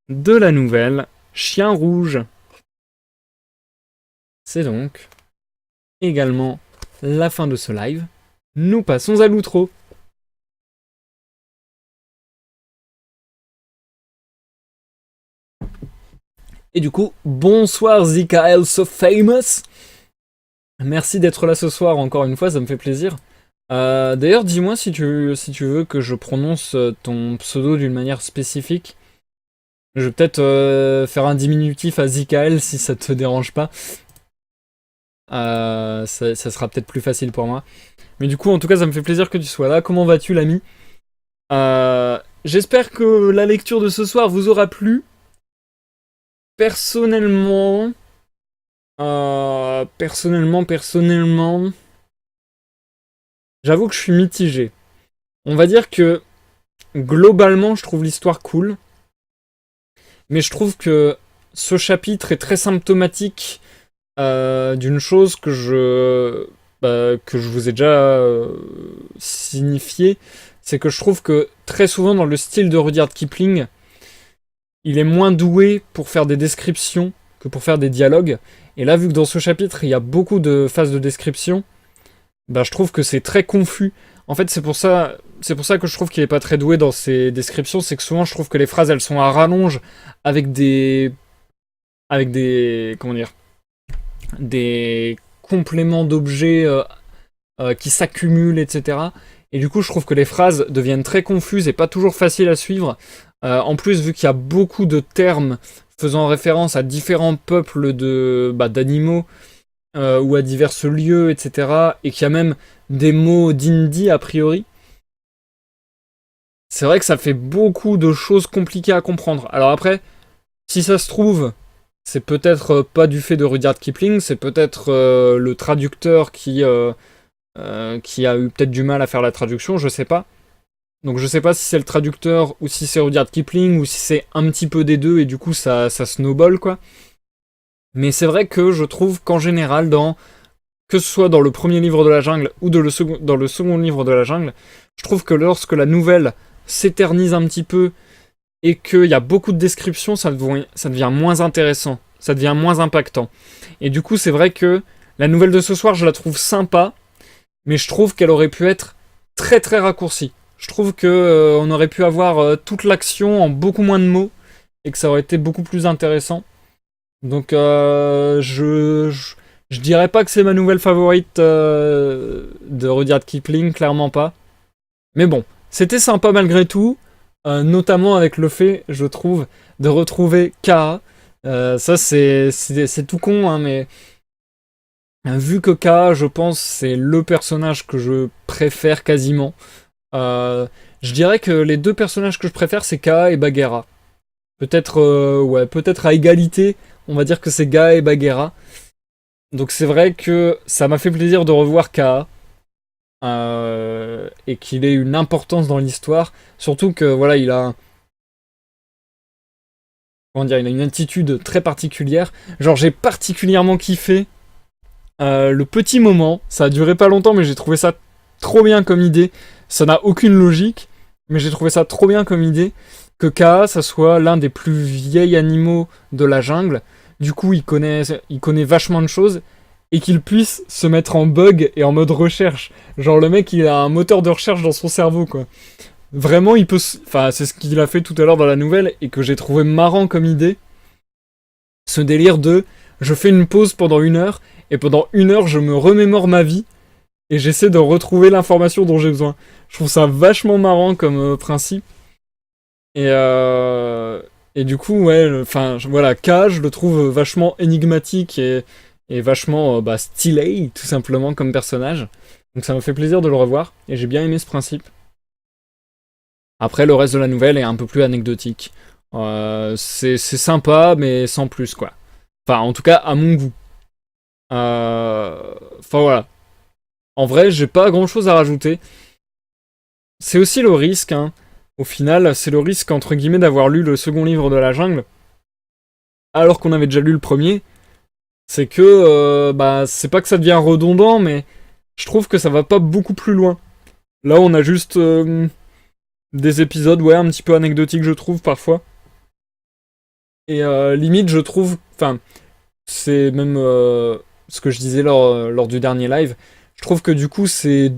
de la nouvelle Chien Rouge. C'est donc également la fin de ce live. Nous passons à l'outro. Et du coup, bonsoir Zikael So Famous. Merci d'être là ce soir encore une fois, ça me fait plaisir. D'ailleurs, dis-moi si tu veux que je prononce ton pseudo d'une manière spécifique. Je vais peut-être faire un diminutif à Zikael si ça te dérange pas. Ça sera peut-être plus facile pour moi. Mais du coup, en tout cas, ça me fait plaisir que tu sois là. Comment vas-tu, l'ami? J'espère que la lecture de ce soir vous aura plu. Personnellement, j'avoue que je suis mitigé. On va dire que globalement, je trouve l'histoire cool, mais je trouve que ce chapitre est très symptomatique d'une chose que je vous ai déjà signifié, c'est que je trouve que très souvent dans le style de Rudyard Kipling, il est moins doué pour faire des descriptions que pour faire des dialogues. Et là, vu que dans ce chapitre, il y a beaucoup de phases de description, je trouve que c'est très confus. En fait, c'est pour ça que je trouve qu'il est pas très doué dans ses descriptions, c'est que souvent, je trouve que les phrases, elles sont à rallonge, avec des comment dire, des compléments d'objets qui s'accumulent, etc. Et du coup, je trouve que les phrases deviennent très confuses et pas toujours faciles à suivre. En plus, vu qu'il y a beaucoup de termes faisant référence à différents peuples d'animaux ou à divers lieux, etc., et qu'il y a même des mots d'hindi a priori, c'est vrai que ça fait beaucoup de choses compliquées à comprendre. Alors après, si ça se trouve, c'est peut-être pas du fait de Rudyard Kipling, c'est peut-être le traducteur qui a eu peut-être du mal à faire la traduction, je sais pas. Donc je sais pas si c'est le traducteur ou si c'est Rudyard Kipling ou si c'est un petit peu des deux et du coup ça snowball quoi. Mais c'est vrai que je trouve qu'en général, que ce soit dans le premier livre de la jungle ou dans le second livre de la jungle, je trouve que lorsque la nouvelle s'éternise un petit peu et qu'il y a beaucoup de descriptions, ça devient moins intéressant, ça devient moins impactant. Et du coup c'est vrai que la nouvelle de ce soir je la trouve sympa, mais je trouve qu'elle aurait pu être très très raccourcie. Je trouve que on aurait pu avoir toute l'action en beaucoup moins de mots et que ça aurait été beaucoup plus intéressant. Donc je dirais pas que c'est ma nouvelle favorite de Rudyard Kipling, clairement pas. Mais bon, c'était sympa malgré tout, notamment avec le fait, je trouve, de retrouver Kaa. Ça c'est tout con, hein, mais vu que Kaa, je pense, c'est le personnage que je préfère quasiment. Je dirais que les deux personnages que je préfère, c'est Kaa et Bagheera. Peut-être à égalité, on va dire que c'est Gaa et Bagheera. Donc c'est vrai que ça m'a fait plaisir de revoir Kaa. Et qu'il ait une importance dans l'histoire. Surtout que voilà, il a une attitude très particulière. Genre j'ai particulièrement kiffé le petit moment. Ça a duré pas longtemps, mais j'ai trouvé ça trop bien comme idée. Ça n'a aucune logique, mais j'ai trouvé ça trop bien comme idée que Kaa, ça soit l'un des plus vieils animaux de la jungle. Du coup, il connaît vachement de choses et qu'il puisse se mettre en bug et en mode recherche. Genre le mec, il a un moteur de recherche dans son cerveau, quoi. Vraiment, il peut... Enfin, c'est ce qu'il a fait tout à l'heure dans la nouvelle et que j'ai trouvé marrant comme idée. Ce délire de... Je fais une pause pendant 1 heure et pendant 1 heure, je me remémore ma vie et j'essaie de retrouver l'information dont j'ai besoin. Je trouve ça vachement marrant comme principe. Et du coup, ouais, enfin, voilà, K, je le trouve vachement énigmatique et vachement stylé, tout simplement, comme personnage. Donc ça me fait plaisir de le revoir, et j'ai bien aimé ce principe. Après, le reste de la nouvelle est un peu plus anecdotique. C'est sympa, mais sans plus, quoi. Enfin, en tout cas, à mon goût. Enfin, voilà. En vrai, j'ai pas grand-chose à rajouter. C'est aussi le risque, hein. Au final, c'est le risque, entre guillemets, d'avoir lu le second livre de la jungle, alors qu'on avait déjà lu le premier. C'est que, c'est pas que ça devient redondant, mais je trouve que ça va pas beaucoup plus loin. Là, on a juste des épisodes, ouais, un petit peu anecdotiques, je trouve, parfois. Et limite, je trouve, enfin, c'est même ce que je disais lors du dernier live, je trouve que du coup, c'est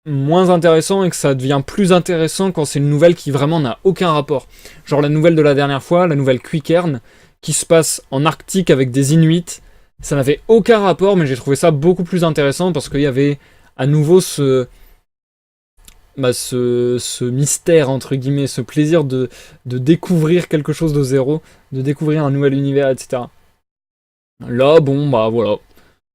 moins intéressant et que ça devient plus intéressant quand c'est une nouvelle qui vraiment n'a aucun rapport. Genre la nouvelle de la dernière fois, la nouvelle Quickern, qui se passe en Arctique avec des Inuits. Ça n'avait aucun rapport, mais j'ai trouvé ça beaucoup plus intéressant parce qu'il y avait à nouveau ce mystère, entre guillemets, ce plaisir de découvrir quelque chose de zéro, de découvrir un nouvel univers, etc. Là, bon, bah voilà.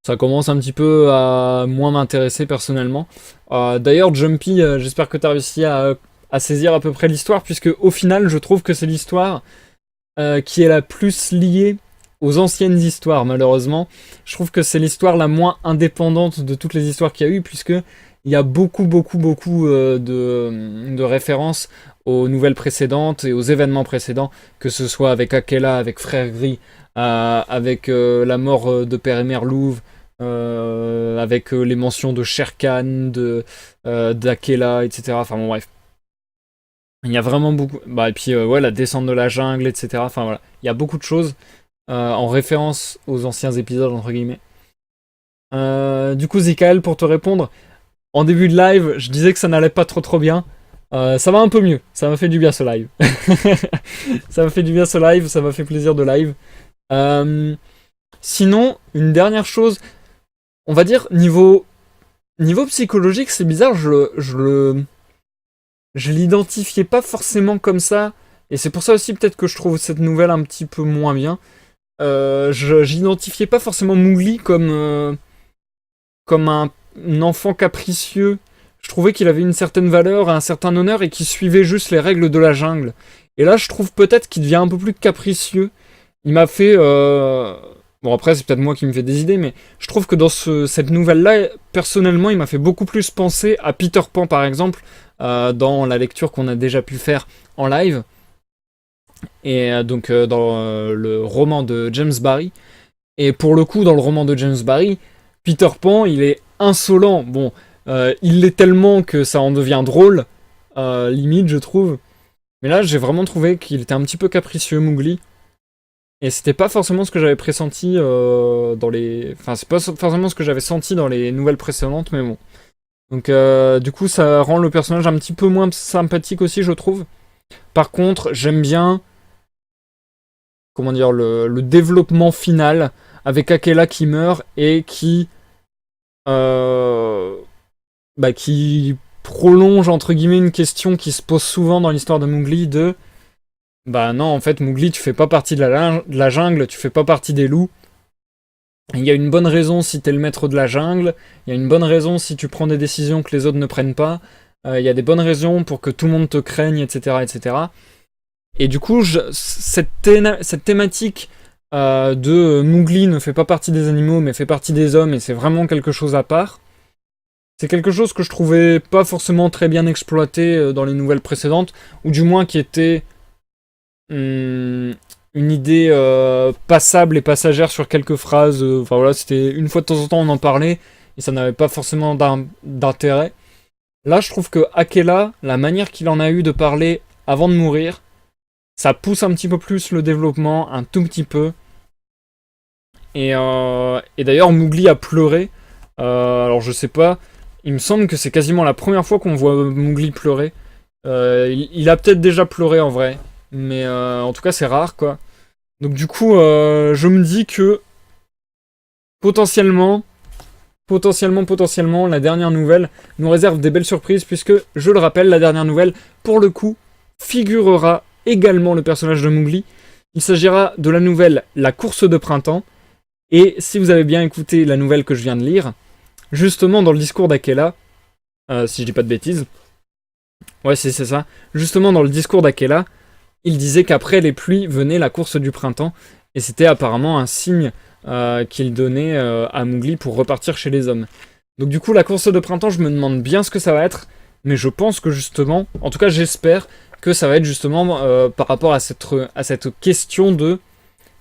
Ça commence un petit peu à moins m'intéresser personnellement. D'ailleurs, Jumpy, j'espère que tu as réussi à saisir à peu près l'histoire, puisque au final, je trouve que c'est l'histoire qui est la plus liée aux anciennes histoires, malheureusement. Je trouve que c'est l'histoire la moins indépendante de toutes les histoires qu'il y a eu, puisque il y a beaucoup de références aux nouvelles précédentes et aux événements précédents, que ce soit avec Akela, avec Frère Gris, avec la mort de Père et Mère Louve, avec les mentions de Shere Khan, d'Akela, etc. Enfin bon, bref. Il y a vraiment beaucoup. Et puis, ouais, la descente de la jungle, etc. Enfin voilà. Il y a beaucoup de choses en référence aux anciens épisodes, entre guillemets. Du coup, Zikael, pour te répondre, en début de live, je disais que ça n'allait pas trop bien. Ça va un peu mieux. Ça m'a fait du bien ce live. Ça m'a fait du bien ce live. Ça m'a fait plaisir de live. Sinon, une dernière chose, on va dire niveau psychologique, c'est bizarre, je l'identifiais pas forcément comme ça, et c'est pour ça aussi peut-être que je trouve cette nouvelle un petit peu moins bien. J'identifiais pas forcément Mowgli comme un enfant capricieux. Je trouvais qu'il avait une certaine valeur, un certain honneur, et qu'il suivait juste les règles de la jungle. Et là, je trouve peut-être qu'il devient un peu plus capricieux. Il m'a fait... Bon, après, c'est peut-être moi qui me fais des idées, mais je trouve que dans cette nouvelle-là, personnellement, il m'a fait beaucoup plus penser à Peter Pan, par exemple, dans la lecture qu'on a déjà pu faire en live. Et donc, dans le roman de James Barrie. Et pour le coup, dans le roman de James Barrie, Peter Pan, il est insolent. Bon, il l'est tellement que ça en devient drôle, limite, je trouve. Mais là, j'ai vraiment trouvé qu'il était un petit peu capricieux, Mowgli. Et c'était pas forcément ce que j'avais pressenti dans les... Enfin, c'est pas forcément ce que j'avais senti dans les nouvelles précédentes, mais bon. Donc, du coup, ça rend le personnage un petit peu moins sympathique aussi, je trouve. Par contre, j'aime bien... Comment dire, le développement final avec Akela qui meurt et qui prolonge entre guillemets une question qui se pose souvent dans l'histoire de Mowgli de bah non, en fait Mowgli, tu fais pas partie de la jungle, tu fais pas partie des loups. Il y a une bonne raison si t'es le maître de la jungle, il y a une bonne raison si tu prends des décisions que les autres ne prennent pas, il y a des bonnes raisons pour que tout le monde te craigne, etc. Et du coup, cette thématique de Mowgli ne fait pas partie des animaux mais fait partie des hommes, et c'est vraiment quelque chose à part. C'est quelque chose que je trouvais pas forcément très bien exploité dans les nouvelles précédentes, ou du moins qui était une idée passable et passagère sur quelques phrases. Enfin voilà, c'était une fois de temps en temps on en parlait, et ça n'avait pas forcément d'intérêt. Là, je trouve que Akela, la manière qu'il en a eu de parler avant de mourir, ça pousse un petit peu plus le développement, un tout petit peu. Et d'ailleurs, Mowgli a pleuré. Alors je sais pas, il me semble que c'est quasiment la première fois qu'on voit Mowgli pleurer. Il a peut-être déjà pleuré en vrai, mais en tout cas c'est rare quoi. Donc du coup, je me dis que potentiellement, la dernière nouvelle nous réserve des belles surprises, puisque, je le rappelle, la dernière nouvelle, pour le coup, figurera également le personnage de Mowgli. Il s'agira de la nouvelle La course de printemps. Et si vous avez bien écouté la nouvelle que je viens de lire, justement dans le discours d'Akela, si je dis pas de bêtises, ouais c'est ça, justement dans le discours d'Akela, il disait qu'après les pluies venait la course du printemps, et c'était apparemment un signe qu'il donnait à Mowgli pour repartir chez les hommes. Donc du coup la course de printemps, je me demande bien ce que ça va être, mais je pense que justement, en tout cas j'espère que ça va être justement par rapport à cette question de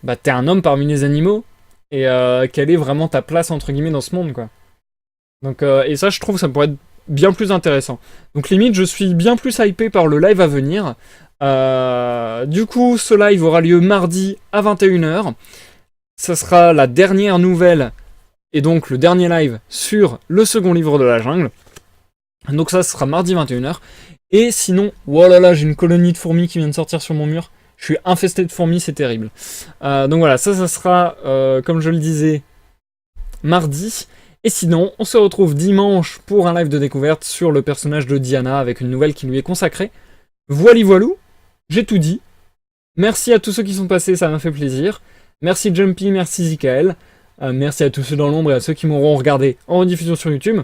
bah t'es un homme parmi les animaux, et quelle est vraiment ta place entre guillemets dans ce monde quoi. Donc et ça je trouve que ça pourrait être bien plus intéressant. Donc limite je suis bien plus hypé par le live à venir. Du coup ce live aura lieu mardi à 21h. Ça sera la dernière nouvelle et donc le dernier live sur le second livre de la jungle. Donc ça sera mardi 21h. Et sinon, voilà, j'ai une colonie de fourmis qui vient de sortir sur mon mur. Je suis infesté de fourmis, c'est terrible. Donc voilà, ça sera, comme je le disais, mardi. Et sinon, on se retrouve dimanche pour un live de découverte sur le personnage de Diana avec une nouvelle qui lui est consacrée. Voilou, j'ai tout dit. Merci à tous ceux qui sont passés, ça m'a fait plaisir. Merci Jumpy, merci Zikael. Merci à tous ceux dans l'ombre et à ceux qui m'auront regardé en rediffusion sur YouTube.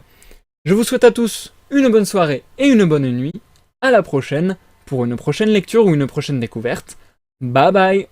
Je vous souhaite à tous une bonne soirée et une bonne nuit. À la prochaine pour une prochaine lecture ou une prochaine découverte. Bye bye.